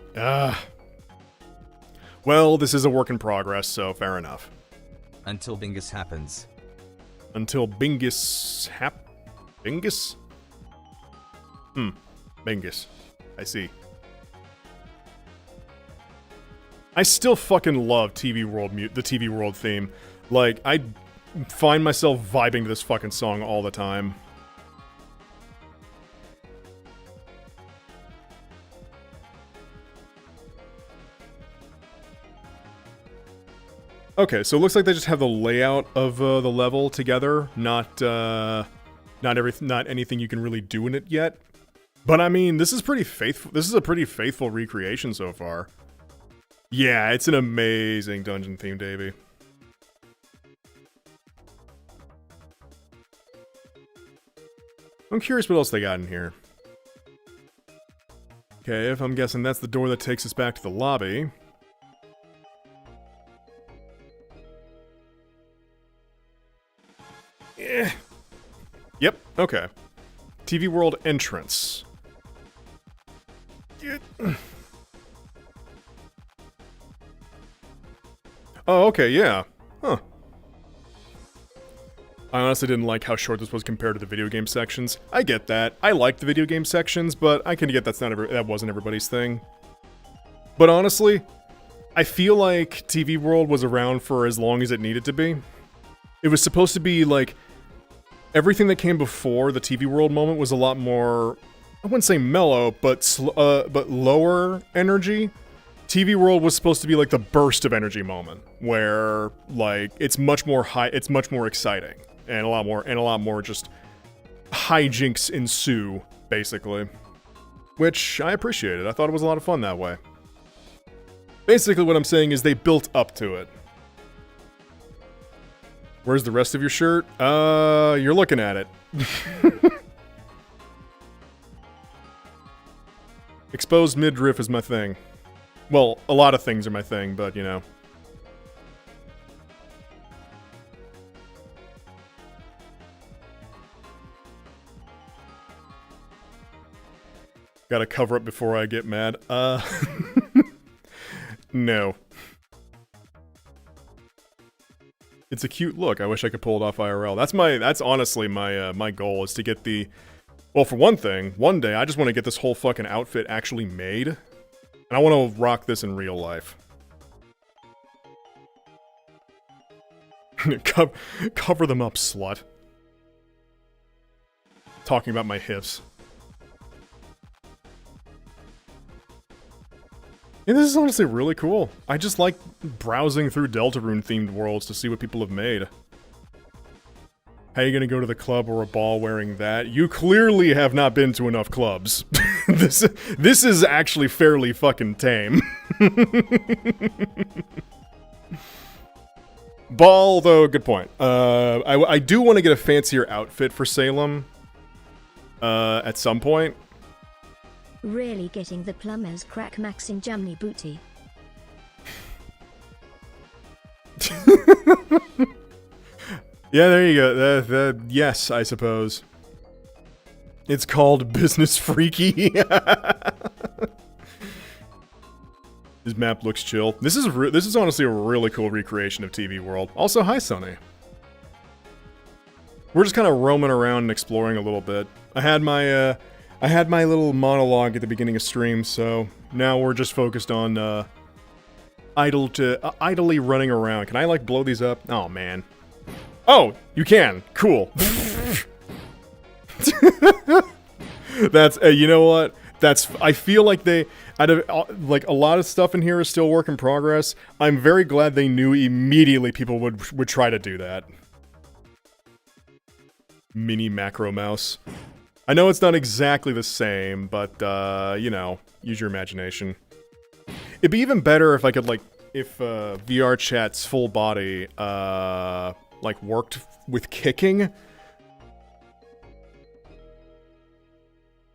Speaker 1: Well, this is a work in progress, so fair enough.
Speaker 2: Until Bingus happens.
Speaker 1: Until Bingus Bingus? Bingus. I see. I still fucking love TV World the TV World theme. Like, I find myself vibing to this fucking song all the time. Okay, so it looks like they just have the layout of the level together, not anything you can really do in it yet. But I mean, this is pretty faithful. This is a pretty faithful recreation so far. Yeah, it's an amazing dungeon theme, Davey. I'm curious what else they got in here. Okay, if I'm guessing that's the door that takes us back to the lobby. Yeah. Yep, okay. TV World entrance. Oh, okay, yeah. Huh. I honestly didn't like how short this was compared to the video game sections. I get that. I liked the video game sections, but I can get that wasn't everybody's thing. But honestly, I feel like TV World was around for as long as it needed to be. It was supposed to be like everything that came before the TV World moment was a lot more, I wouldn't say mellow, but lower energy. TV World was supposed to be like the burst of energy moment, where like it's much more exciting and a lot more just hijinks ensue, basically. Which I appreciated. I thought it was a lot of fun that way. Basically what I'm saying is they built up to it. Where's the rest of your shirt? You're looking at it. Exposed midriff is my thing. Well, a lot of things are my thing, but you know. Gotta cover up before I get mad. No. It's a cute look. I wish I could pull it off IRL. That's honestly my goal is to get the, well, for one thing, one day I just want to get this whole fucking outfit actually made. And I want to rock this in real life. Cover them up, slut. Talking about my hips. Yeah, this is honestly really cool. I just like browsing through Deltarune themed worlds to see what people have made. How are you gonna go to the club or a ball wearing that? You clearly have not been to enough clubs. This is actually fairly fucking tame. Ball, though, good point. I do want to get a fancier outfit for Salem. At some point.
Speaker 7: Really getting the plumbers crack max in Jumny booty.
Speaker 1: Yeah, there you go. Yes, I suppose. It's called Business Freaky. This map looks chill. This is honestly a really cool recreation of TV World. Also, hi, Sunny. We're just kind of roaming around and exploring a little bit. I had my little monologue at the beginning of stream, so now we're just focused on idly running around. Can I like blow these up? Oh man. Oh, you can. Cool. That's you know what? I feel like out of like a lot of stuff in here is still work in progress. I'm very glad they knew immediately people would try to do that. Mini macro mouse. I know it's not exactly the same, but you know, use your imagination. It'd be even better if I could like if VR chat's full body like worked with kicking.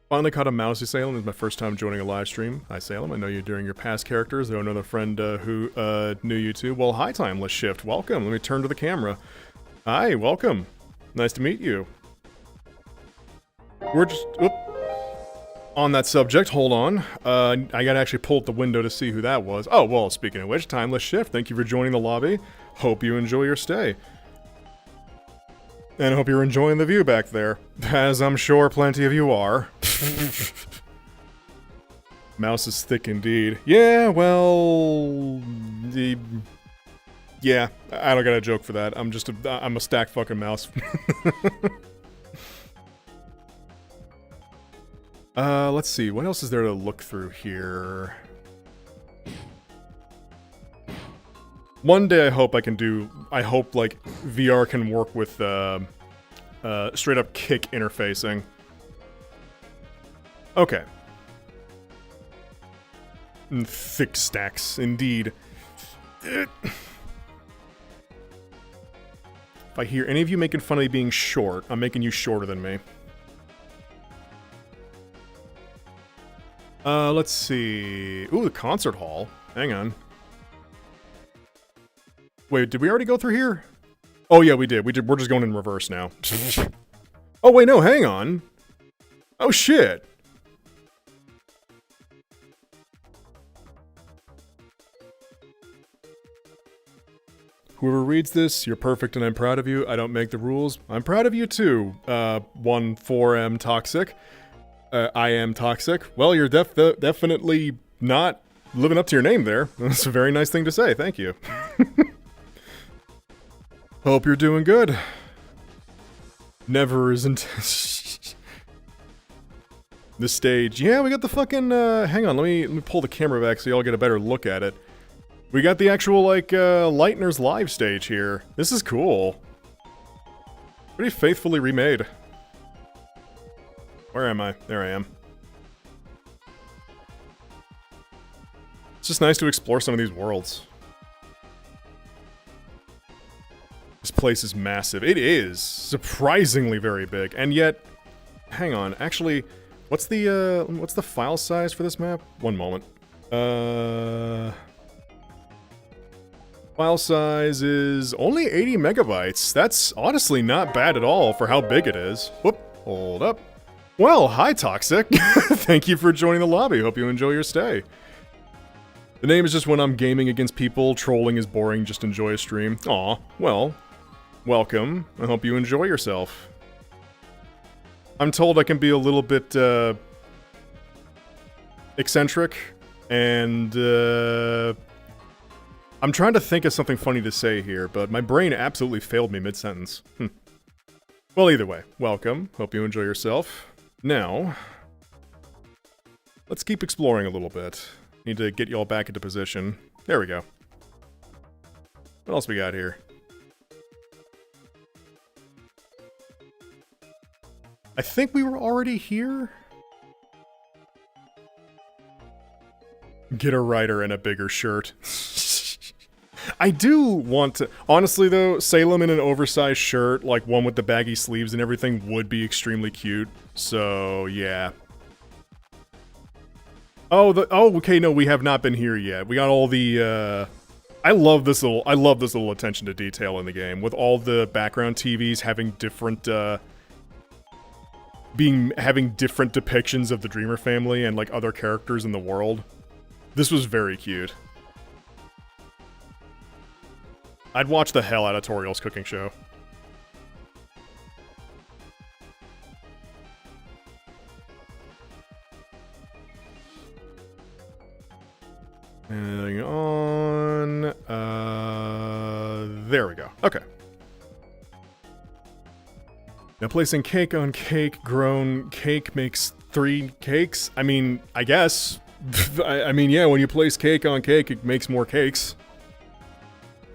Speaker 1: Finally caught a mousey Salem. This is my first time joining a live stream. Hi Salem, I know you during your past characters. There another friend who knew you too. Well, hi Timeless Shift, welcome. Let me turn to the camera. Hi, welcome. Nice to meet you. We're just on that subject. Hold on. I gotta actually pull up the window to see who that was. Oh well. Speaking of which, Timeless Shift. Thank you for joining the lobby. Hope you enjoy your stay. And I hope you're enjoying the view back there, as I'm sure plenty of you are. Mouse is thick indeed. Yeah, well... Yeah, I don't got a joke for that. I'm a stacked fucking mouse. Let's see. What else is there to look through here? One day I hope like VR can work with straight up kick interfacing. Okay. Thick stacks, indeed. If I hear any of you making fun of me being short, I'm making you shorter than me. Let's see. Ooh, the concert hall. Hang on. Wait, did we already go through here? Oh yeah, we did. We're just going in reverse now. Oh wait, no, hang on. Oh shit. Whoever reads this, you're perfect and I'm proud of you. I don't make the rules. I'm proud of you too. 14M Toxic. I am Toxic. Well, you're definitely not living up to your name there. That's a very nice thing to say. Thank you. Hope you're doing good. Never isn't. This stage. Yeah, we got the fucking, hang on, let me pull the camera back so y'all get a better look at it. We got the actual, like, Lightner's live stage here. This is cool. Pretty faithfully remade. Where am I? There I am. It's just nice to explore some of these worlds. This place is massive. It is surprisingly very big, and yet, hang on, actually, what's the file size for this map? One moment. File size is only 80 megabytes. That's honestly not bad at all for how big it is. Whoop, hold up. Well, hi Toxic. Thank you for joining the lobby. Hope you enjoy your stay. The name is just when I'm gaming against people. Trolling is boring. Just enjoy a stream. Aw, well, welcome. I hope you enjoy yourself. I'm told I can be a little bit, eccentric, and, I'm trying to think of something funny to say here, but my brain absolutely failed me mid-sentence. Well, either way, welcome. Hope you enjoy yourself. Now, let's keep exploring a little bit. Need to get y'all back into position. There we go. What else we got here? I think we were already here? Get a writer and a bigger shirt. I do want to... Honestly, though, Salem in an oversized shirt, like one with the baggy sleeves and everything, would be extremely cute. So, yeah. Oh, okay, no, we have not been here yet. We got all the, I love this little attention to detail in the game, with all the background TVs having different, having different depictions of the Dreamer family and, like, other characters in the world. This was very cute. I'd watch the hell out of Toriel's cooking show. Moving on. There we go. Okay. Now placing cake on cake, grown cake makes 3 cakes. I mean, I guess. I mean, yeah, when you place cake on cake, it makes more cakes.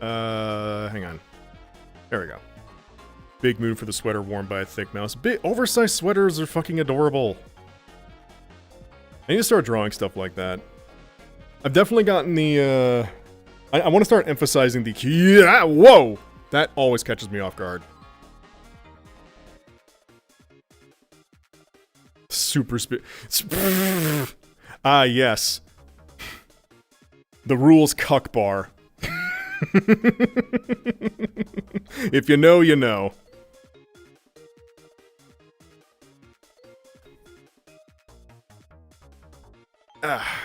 Speaker 1: Hang on. There we go. Big mood for the sweater worn by a Thicc Mouse. Oversized sweaters are fucking adorable. I need to start drawing stuff like that. I've definitely gotten the, I want to start emphasizing the, yeah, whoa! That always catches me off guard. Super speed. Ah, yes. The rules cuck bar. If you know, you know. Ah.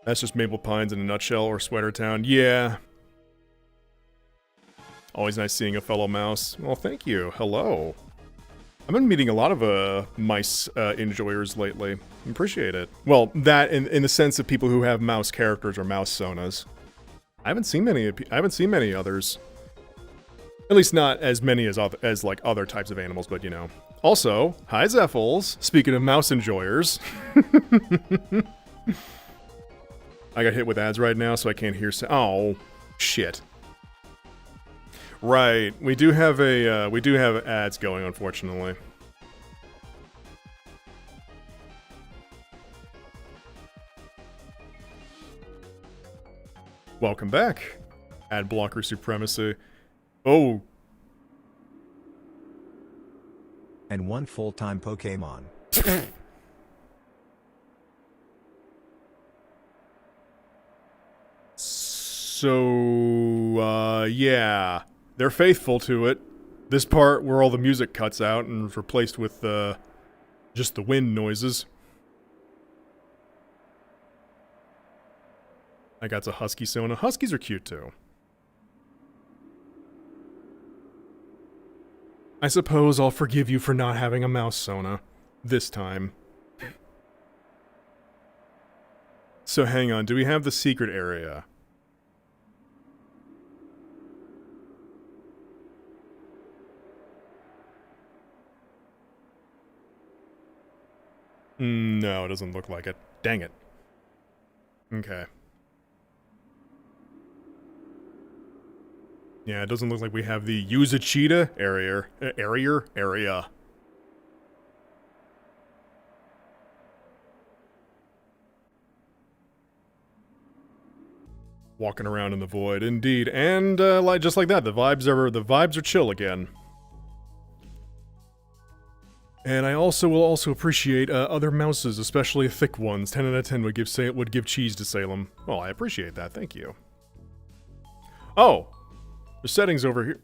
Speaker 1: That's just Maple Pines in a nutshell, or Sweater Town. Yeah. Always nice seeing a fellow mouse. Well, thank you. Hello. I've been meeting a lot of mice enjoyers lately. Appreciate it. Well, that in the sense of people who have mouse characters or mouse sonas. I haven't seen many others. At least not as many as like other types of animals, but you know. Also, hi Zeffles. Speaking of mouse enjoyers. I got hit with ads right now, so I can't hear. Oh, shit. Right, we do have ads going, unfortunately. Welcome back. Ad blocker supremacy. Oh.
Speaker 5: And 1 full-time Pokemon.
Speaker 1: So, yeah. They're faithful to it. This part where all the music cuts out and is replaced with, just the wind noises. I got a husky sona. Huskies are cute, too. I suppose I'll forgive you for not having a mouse, Sona. This time. So hang on, do we have the secret area? No, it doesn't look like it. Dang it. Okay. Yeah, it doesn't look like we have the use a cheetah area. Area. Walking around in the void, indeed, and like just like that, the vibes are chill again. And I will appreciate other mouses, especially thick ones. 10 out of 10 would give cheese to Salem. Well, I appreciate that. Thank you. Oh, the settings over here.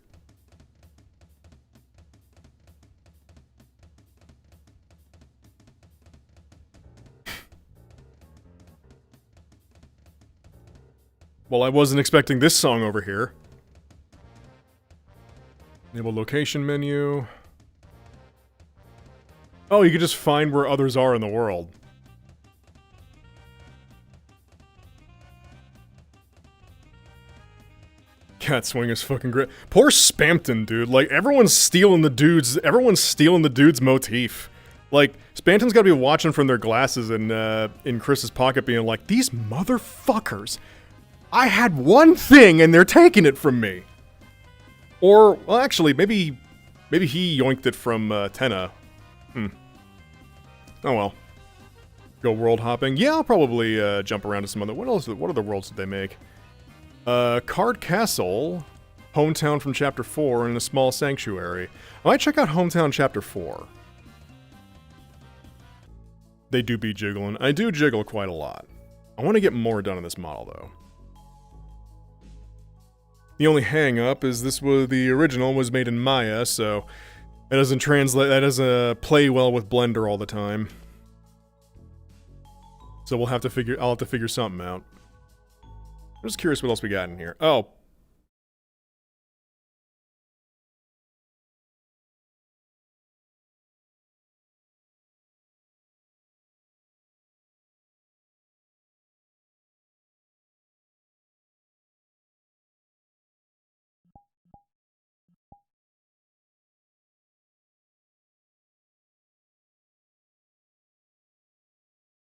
Speaker 1: Well, I wasn't expecting this song over here. Enable location menu. Oh, you can just find where others are in the world. Cat swing is fucking great. Poor Spampton, dude. Like, everyone's stealing the dude's motif. Like, Spampton's gotta be watching from their glasses and, in Chris's pocket being like, these motherfuckers. I had one thing and they're taking it from me. Or, well, actually, maybe he yoinked it from, Tenna. Oh well. Go world hopping. Yeah, I'll probably jump around to some other. What other worlds did they make? Card Castle, Hometown from Chapter 4, and a small sanctuary. I might check out Hometown Chapter 4. They do be jiggling. I do jiggle quite a lot. I want to get more done in this model though. The only hang up is the original was made in Maya, so it doesn't play well with Blender all the time. So I'll have to figure something out. I'm just curious what else we got in here. Oh.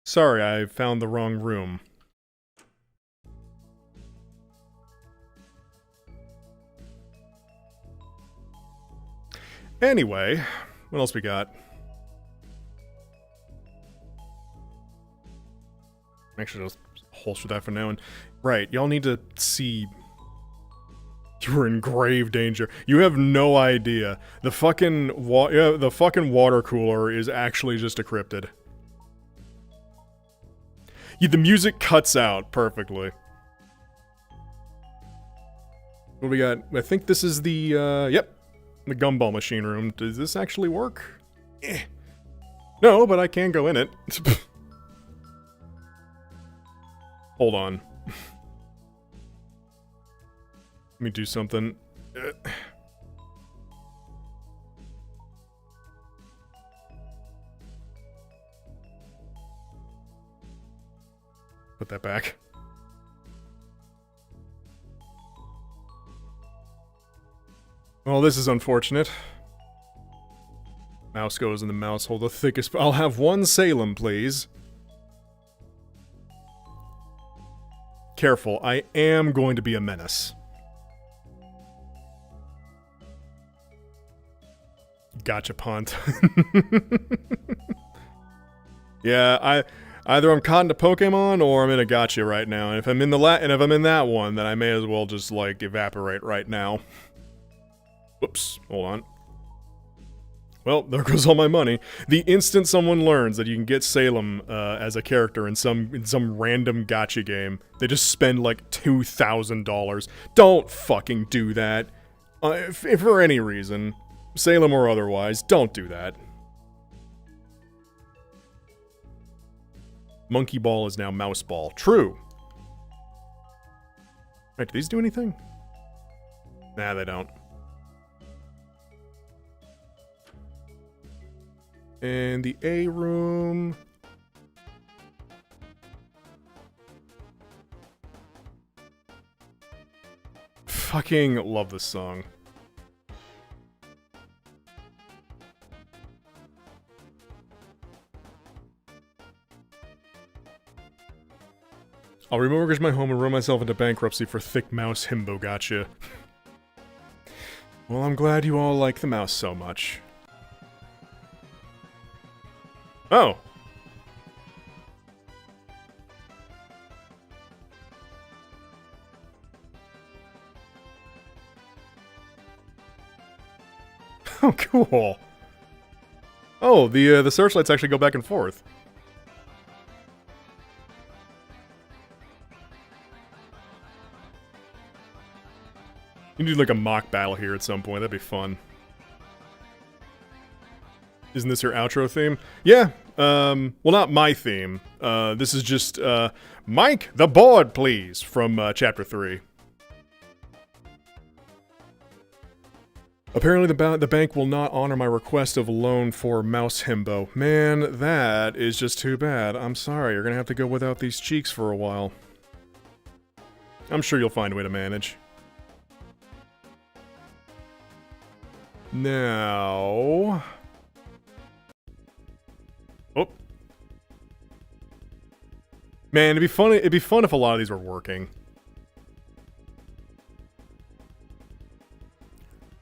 Speaker 1: Sorry, I found the wrong room. Anyway, what else we got? Actually, just holster that for now. And right, y'all need to see. You're in grave danger. You have no idea. The fucking water cooler is actually just decrypted. Yeah, the music cuts out perfectly. What do we got? I think this is the, yep. The gumball machine room. Does this actually work? Eh. No, but I can go in it. Hold on. Let me do something. Put that back. Well, this is unfortunate. Mouse goes in the mouse hole, the thickest. I'll have one Salem, please. Careful, I am going to be a menace. Gotcha punt. Yeah, either I'm caught in a Pokemon or I'm in a gotcha right now. And if I'm in that one, then I may as well just like evaporate right now. Whoops, hold on. Well, there goes all my money. The instant someone learns that you can get Salem as a character in some random gacha game, they just spend like $2,000. Don't fucking do that. If for any reason, Salem or otherwise, don't do that. Monkey Ball is now Mouse Ball. True. Right, do these do anything? Nah, they don't. And the A room. Fucking love this song. I'll remortgage my home and run myself into bankruptcy for Thicc Mouse himbo gotcha. Well, I'm glad you all like the mouse so much. Oh. Oh, cool. Oh, the searchlights actually go back and forth. You need like a mock battle here at some point. That'd be fun. Isn't this your outro theme? Yeah. Well, not my theme. This is just Mike, the board, please, from chapter 3. Apparently the bank will not honor my request of a loan for Mouse Himbo. Man, that is just too bad. I'm sorry, you're gonna have to go without these cheeks for a while. I'm sure you'll find a way to manage. Now... Oh. Man, it'd be fun if a lot of these were working.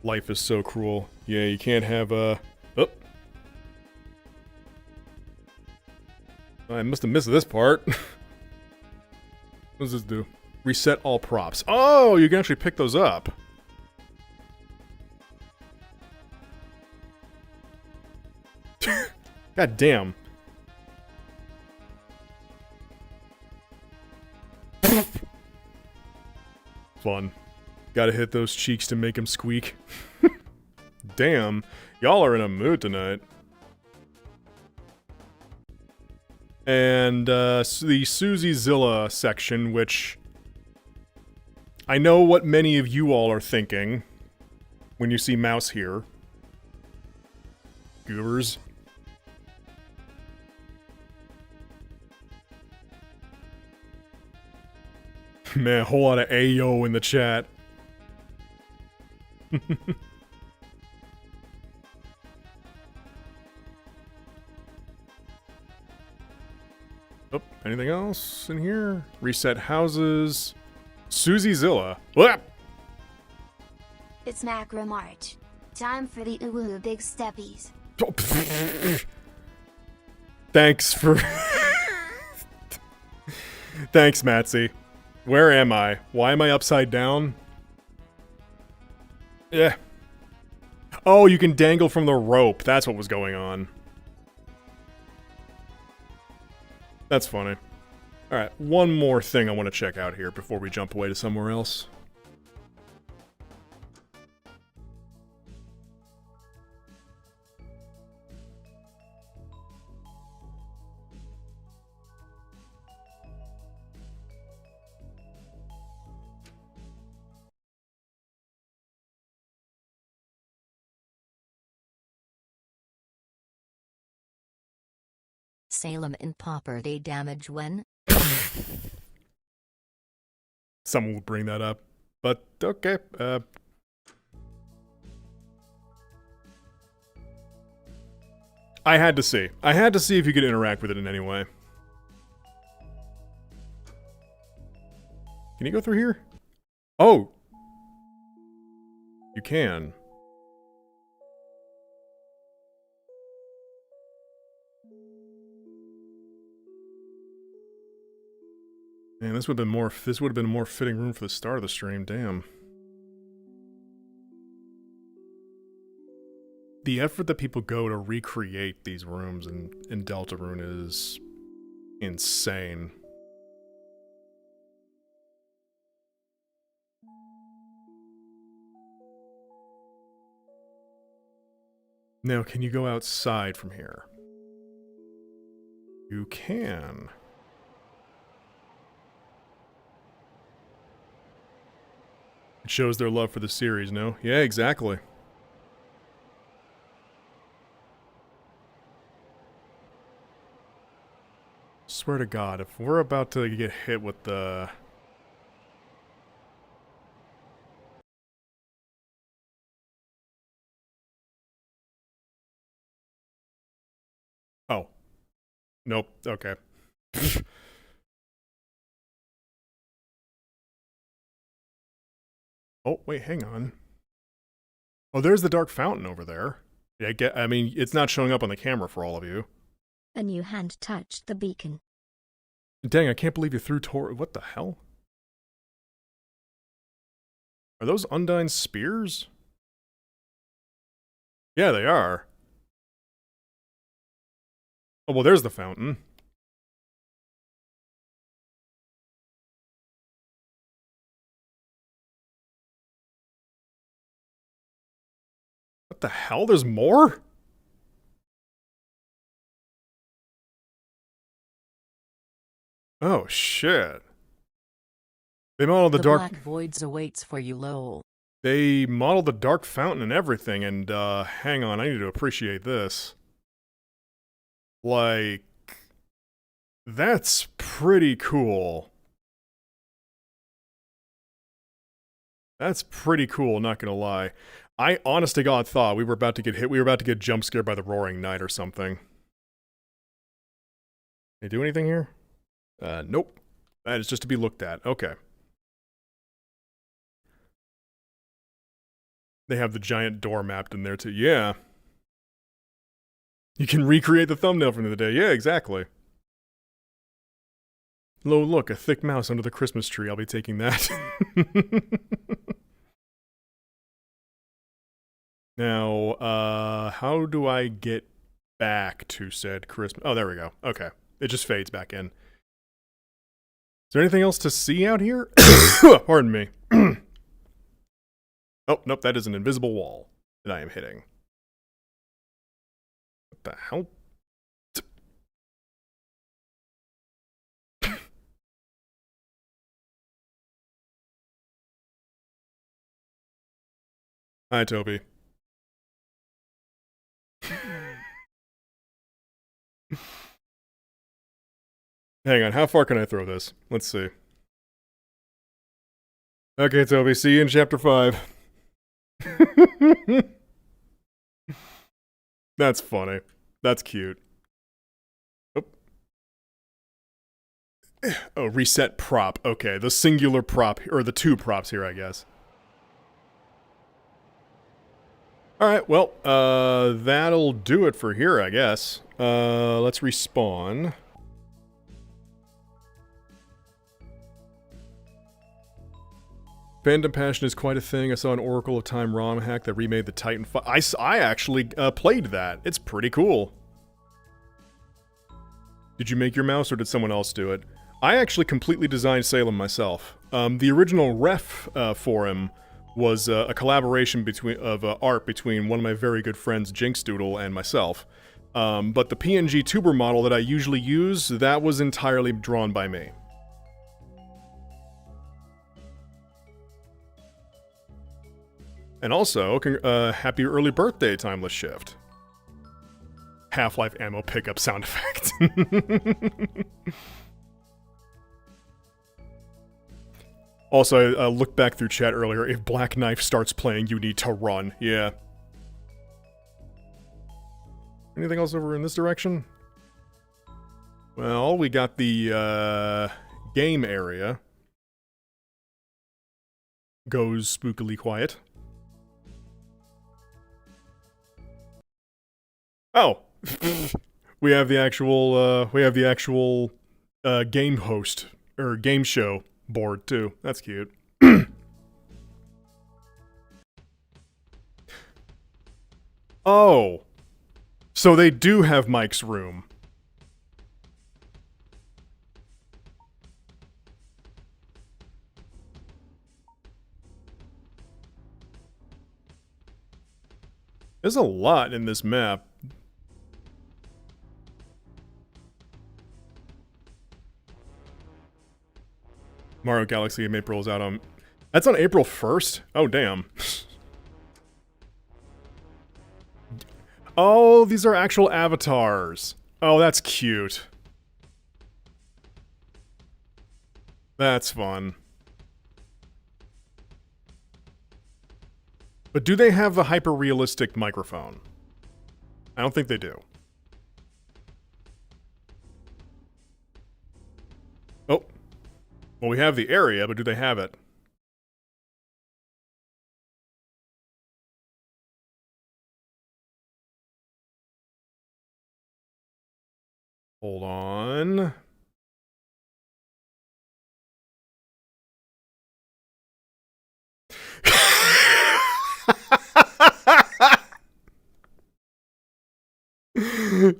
Speaker 1: Life is so cruel. Yeah, you can't have Oh. I must have missed this part. What does this do? Reset all props. Oh, you can actually pick those up. God damn. Fun. Gotta hit those cheeks to make them squeak. Damn, y'all are in a mood tonight. And the Susie Zilla section, which I know what many of you all are thinking when you see Mouse here. Goobers. Man, a whole lot of Ayo in the chat. Oh, anything else in here? Reset houses. Susie Zilla. What?
Speaker 8: It's Macro March. Time for the Uwu Big Steppies.
Speaker 1: Thanks for... Thanks, Matsy. Where am I? Why am I upside down? Yeah. Oh, you can dangle from the rope. That's what was going on. That's funny. Alright, one more thing I want to check out here before we jump away to somewhere else.
Speaker 3: Salem in property damage when?
Speaker 1: Someone will bring that up. But, okay, I had to see. I had to see if you could interact with it in any way. Can you go through here? Oh! You can. Man, this would have been a more fitting room for the start of the stream, damn. The effort that people go to recreate these rooms in Deltarune is insane. Now, can you go outside from here? You can. It shows their love for the series, no? Yeah, exactly. Swear to God, if we're about to get hit with the... Oh. Nope. Okay. Oh, wait, hang on. Oh, there's the dark fountain over there. Yeah, I mean, it's not showing up on the camera for all of you.
Speaker 7: A new hand touched the beacon.
Speaker 1: Dang, I can't believe you threw what the hell? Are those Undyne spears? Yeah, they are. Oh, well, there's the fountain. What the hell? There's more? Oh, shit. They modeled the dark...
Speaker 9: Black Voids awaits for you, lol.
Speaker 1: They modeled the dark fountain and everything, and, hang on, I need to appreciate this. Like... That's pretty cool. That's pretty cool, not gonna lie. I honest to God thought we were about to get hit, we were about to get jump scared by the Roaring Knight or something. They do anything here? Nope. That is just to be looked at. Okay. They have the giant door mapped in there too. Yeah. You can recreate the thumbnail from the day. Yeah, exactly. Lo, look, a thick mouse under the Christmas tree. I'll be taking that. Now, how do I get back to said Christmas? Oh, there we go. Okay. It just fades back in. Is there anything else to see out here? Pardon me. Oh, nope, that is an invisible wall that I am hitting. What the hell? Hi, Toby. Hang on, how far can I throw this? Let's see. Okay, Toby, see you in chapter 5. That's funny. That's cute. Oh. Oh, reset prop. Okay, the singular prop, or the two props here, I guess. Alright, well, that'll do it for here, I guess. Let's respawn. Fandom passion is quite a thing. I saw an Oracle of Time ROM hack that remade the Titan 5. I actually played that. It's pretty cool. Did you make your mouse or did someone else do it? I actually completely designed Salem myself. The original ref for him was a collaboration of art between one of my very good friends, Jinx Doodle, and myself. But the PNG tuber model that I usually use, that was entirely drawn by me. And also, happy early birthday, Timeless Shift. Half-Life ammo pickup sound effect. Also, I looked back through chat earlier. If Black Knife starts playing, you need to run. Yeah. Anything else over in this direction? Well, we got the, game area. Goes spookily quiet. Oh! we have the actual game host, or game show board, too. That's cute. Oh! So they do have Mike's room. There's a lot in this map. Mario Galaxy Game April is out on... That's on April 1st? Oh, damn. Oh, these are actual avatars. Oh, that's cute. That's fun. But do they have a hyper-realistic microphone? I don't think they do. Oh. Well, we have the area, but do they have it? Hold on.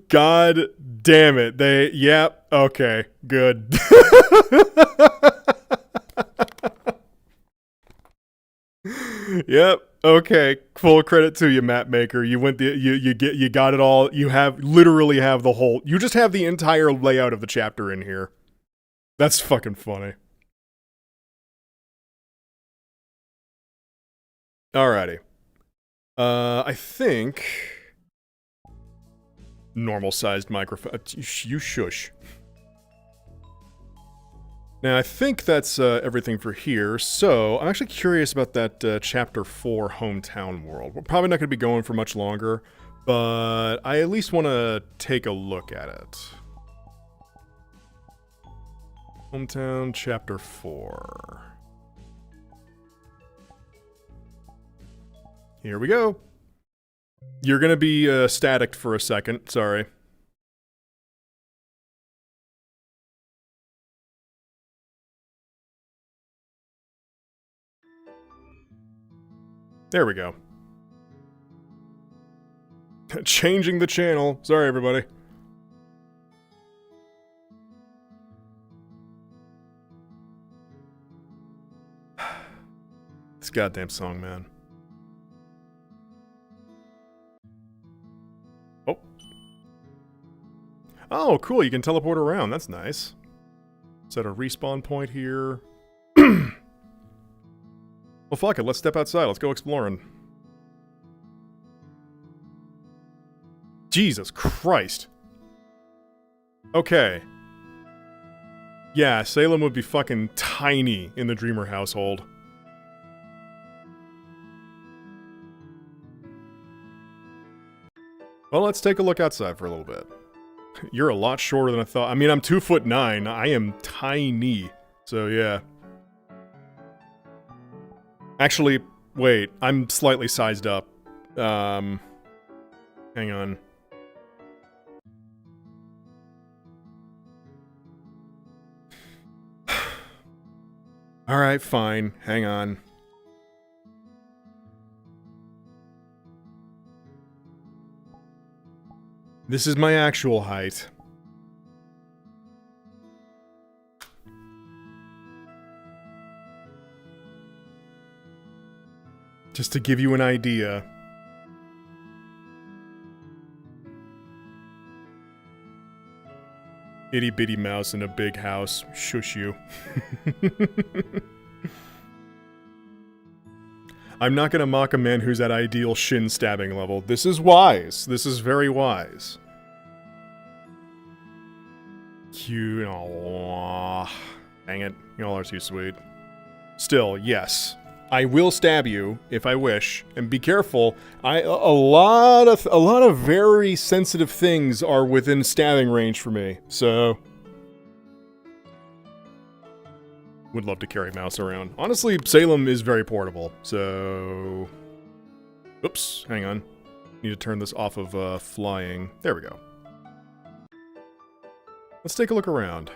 Speaker 1: God damn it. Yep, okay, good. Yep, okay. Full credit to you, map maker. You went you got it all. You literally have the whole, you just have the entire layout of the chapter in here. That's fucking funny. Alrighty. I think normal sized microphone. You shush. Now, I think that's everything for here, so I'm actually curious about that Chapter 4 hometown world. We're probably not going to be going for much longer, but I at least want to take a look at it. Hometown Chapter 4. Here we go. You're going to be static for a second, sorry. There we go. Changing the channel. Sorry, everybody. This goddamn song, man. Oh. Oh, cool. You can teleport around. That's nice. Set a respawn point here. Well, fuck it. Let's step outside. Let's go exploring. Jesus Christ. Okay. Yeah, Salem would be fucking tiny in the Dreamer household. Well, let's take a look outside for a little bit. You're a lot shorter than I thought. I mean, I'm 2'9". I am tiny. So, yeah. Actually, wait, I'm slightly sized up. Hang on. Alright, fine. Hang on. This is my actual height. Just to give you an idea. Itty bitty mouse in a big house. Shush you. I'm not gonna mock a man who's at ideal shin stabbing level. This is wise. This is very wise. Cute. Aww. Dang it. Y'all are too sweet. Still, yes. I will stab you if I wish, and be careful. A lot of very sensitive things are within stabbing range for me. So, would love to carry mouse around. Honestly, Salem is very portable. So, oops, hang on. Need to turn this off of flying. There we go. Let's take a look around.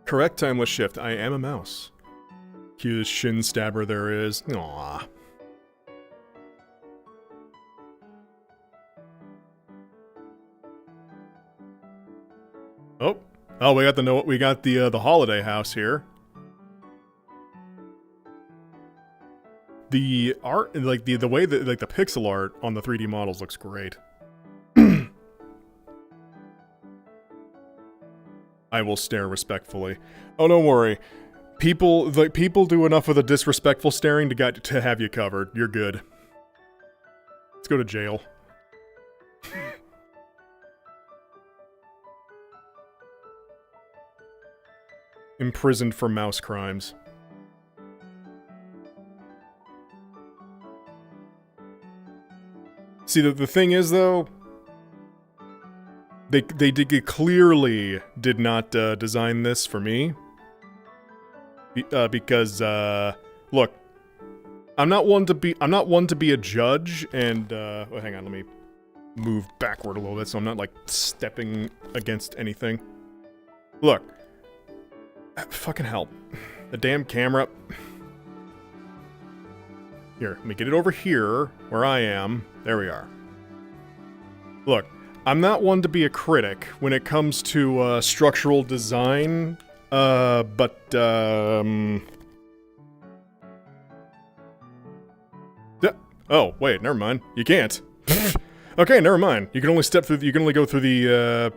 Speaker 1: Correct timeless shift. I am a mouse. Cutest shin stabber there is. Aww. Oh, we got the holiday house here. The art, like the way that the pixel art on the 3D models looks great. I will stare respectfully. Oh, don't worry. People do enough of the disrespectful staring to have you covered. You're good. Let's go to jail. Imprisoned for mouse crimes. See, the thing is, though, they clearly did not design this for me. Because, look, I'm not one to be a judge, and, well, hang on, let me move backward a little bit so I'm not, like, stepping against anything. Look. Fucking hell. The damn camera. Here, let me get it over here, where I am. There we are. Look, I'm not one to be a critic when it comes to, structural design, but, oh, wait, never mind. You can't. Okay, never mind. You can only step through, you can only go through the,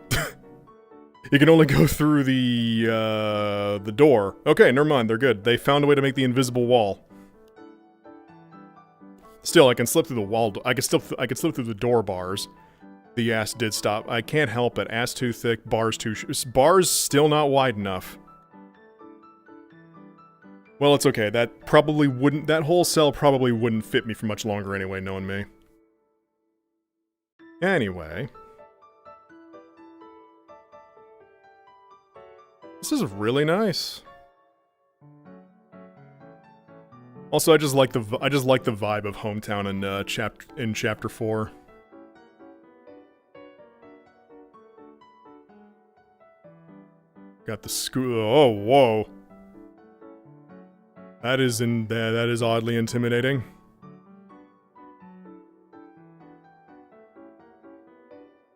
Speaker 1: you can only go through the door. Okay, never mind, they're good. They found a way to make the invisible wall. Still, I can slip through the wall, I can slip through the door bars. The ass did stop. I can't help it. Ass too thick, bars still not wide enough. Well, it's okay. That whole cell probably wouldn't fit me for much longer anyway, knowing me. Anyway. This is really nice. Also, I just like the vibe of Hometown in chapter 4. Got the school. Oh, whoa. That is oddly intimidating.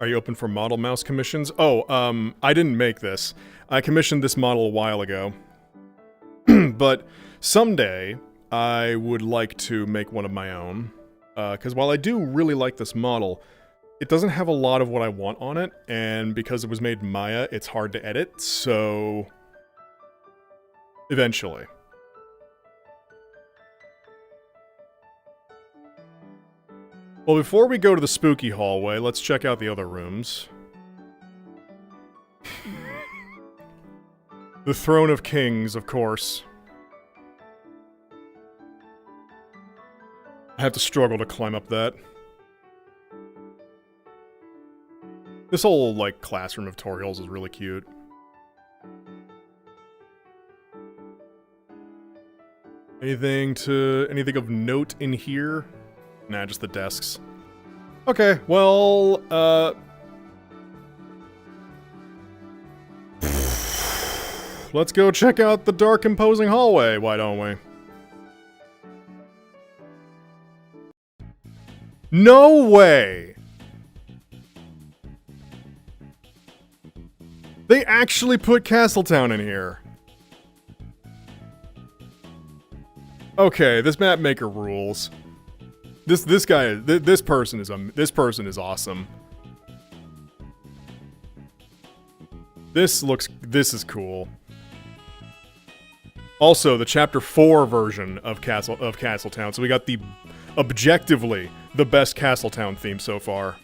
Speaker 1: Are you open for model mouse commissions? Oh, I didn't make this. I commissioned this model a while ago. But someday, I would like to make one of my own. Because while I do really like this model, it doesn't have a lot of what I want on it, and because it was made in Maya, it's hard to edit, so... eventually. Well, before we go to the spooky hallway, let's check out the other rooms. The Throne of Kings, of course. I have to struggle to climb up that. This whole, like, classroom of tutorials is really cute. Anything of note in here? Nah, just the desks. Okay, well, let's go check out the dark, imposing hallway, why don't we? No way! They actually put Castletown in here. Okay, this map maker rules. This person is awesome. This is cool. Also, the chapter 4 version of Castletown. So we got the objectively the best Castletown theme so far.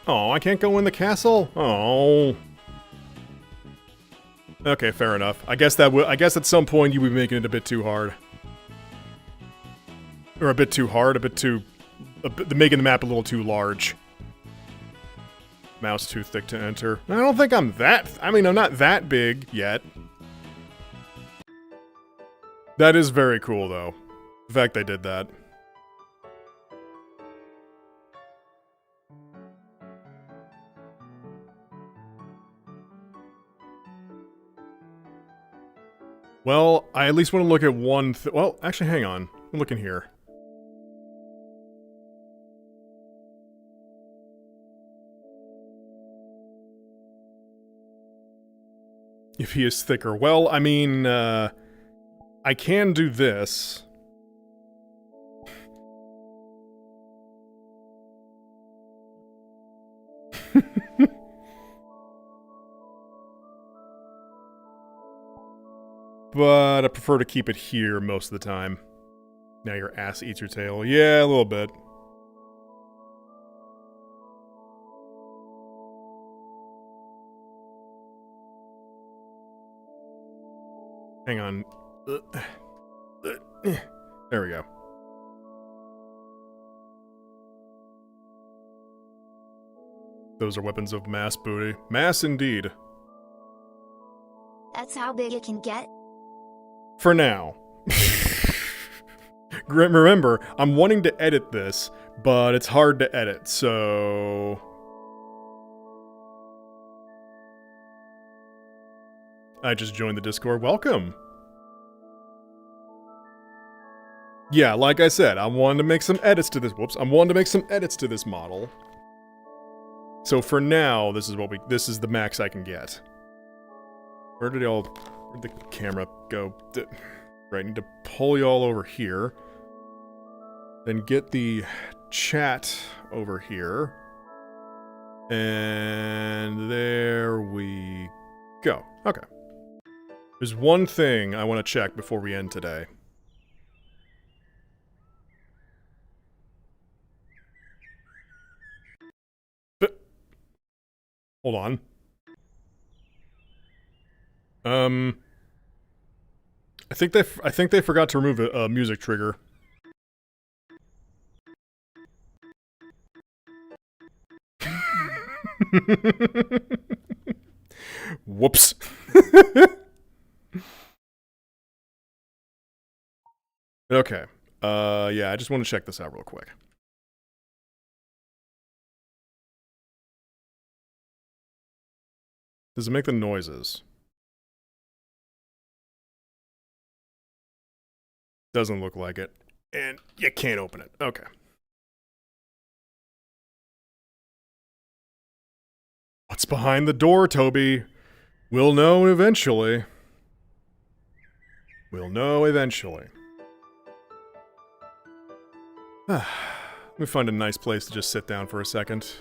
Speaker 1: Oh, I can't go in the castle? Oh. Okay, fair enough. I guess at some point you would be making it a bit too hard. Or a bit too hard, making the map a little too large. Mouse too thick to enter. I don't think I'm not that big yet. That is very cool, though. The fact they did that. Well, I at least want to look at one well, actually, hang on. I'm looking here. If he is thicker. Well, I mean, I can do this. but I prefer to keep it here most of the time. Now your ass eats your tail. Yeah, a little bit. Hang on. There we go. Those are weapons of mass booty. Mass indeed.
Speaker 8: That's how big it can get?
Speaker 1: For now. Remember, I'm wanting to edit this, but it's hard to edit, so... I just joined the Discord. Welcome! Yeah, like I said, I wanted to make some edits to this. Whoops. I wanted to make some edits to this model. So for now, this is the max I can get. Where'd the camera go? Right, need to pull you all over here. Then get the chat over here. And there we go. Okay. There's one thing I want to check before we end today. Hold on. I think they forgot to remove a music trigger. Whoops. Okay. Yeah, I just want to check this out real quick. Does it make the noises? Doesn't look like it. And you can't open it. Okay. What's behind the door, Toby? We'll know eventually. We'll know eventually. Let me find a nice place to just sit down for a second.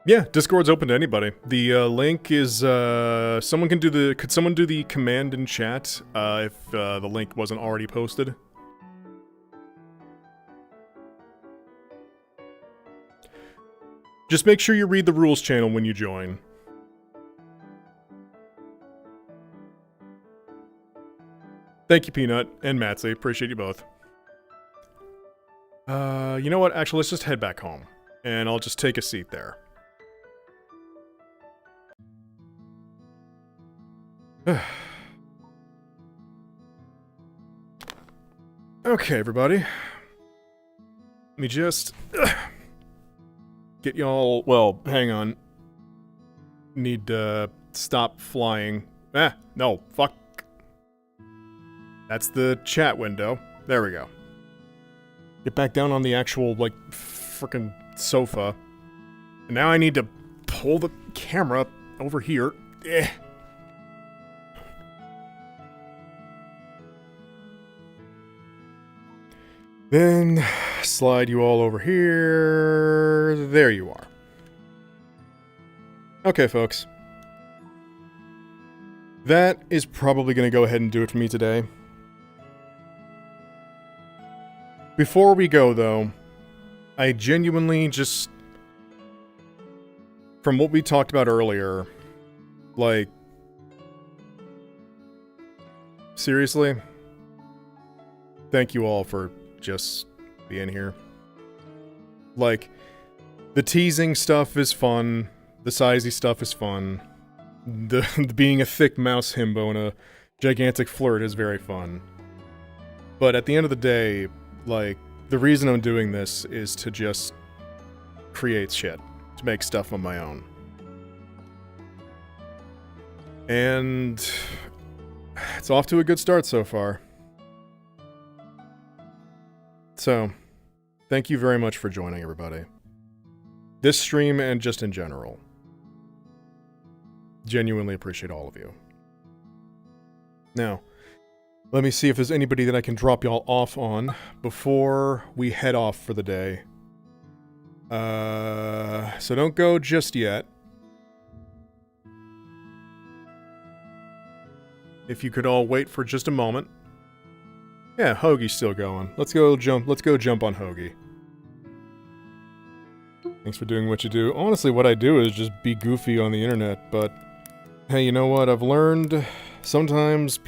Speaker 1: Yeah, Discord's open to anybody. The link is could someone do the command in chat if the link wasn't already posted? Just make sure you read the rules channel when you join. Thank you, Peanut and Matsy. Appreciate you both. You know what? Actually, let's just head back home. And I'll just take a seat there. Okay, everybody. Let me just get y'all... Well, hang on. Need to stop flying. No, fuck. That's the chat window. There we go. Get back down on the actual, like, frickin' sofa. And now I need to pull the camera over here. Then slide you all over here. There you are. Okay, folks. That is probably going to go ahead and do it for me today. Before we go, though, I genuinely just... From what we talked about earlier, like... Seriously? Thank you all for just being here. Like, the teasing stuff is fun. The sizey stuff is fun. The being a Thicc Mouse himbo and a gigantic flirt is very fun. But at the end of the day, like, the reason I'm doing this is to just create shit. To make stuff on my own. And it's off to a good start so far. So, thank you very much for joining, everybody. This stream and just in general. Genuinely appreciate all of you. Now, Let me see if there's anybody that I can drop y'all off on before we head off for the day. So don't go just yet. If you could all wait for just a moment. Yeah, Hoagie's still going. Let's go jump on Hoagie. Thanks for doing what you do. Honestly, what I do is just be goofy on the internet, but hey, you know what? I've learned sometimes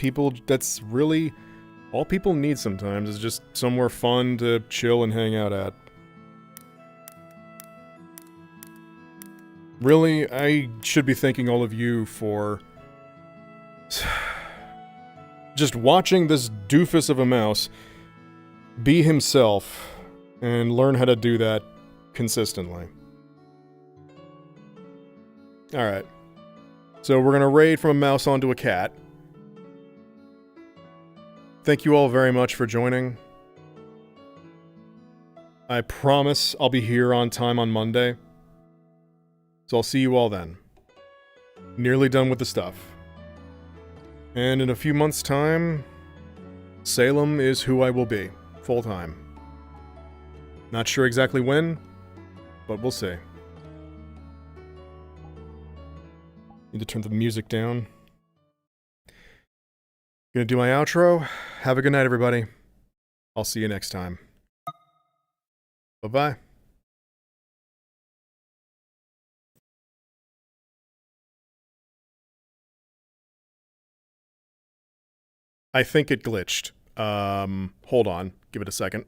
Speaker 1: that's really all people need sometimes is just somewhere fun to chill and hang out at. Really, I should be thanking all of you for just watching this doofus of a mouse be himself and learn how to do that consistently. Alright. So we're gonna raid from a mouse onto a cat. Thank you all very much for joining. I promise I'll be here on time on Monday. So I'll see you all then. Nearly done with the stuff. And in a few months' time, Salem is who I will be, full-time. Not sure exactly when, but we'll see. Need to turn the music down. Gonna do my outro. Have a good night, everybody. I'll see you next time. Bye-bye. I think it glitched. Hold on. Give it a second.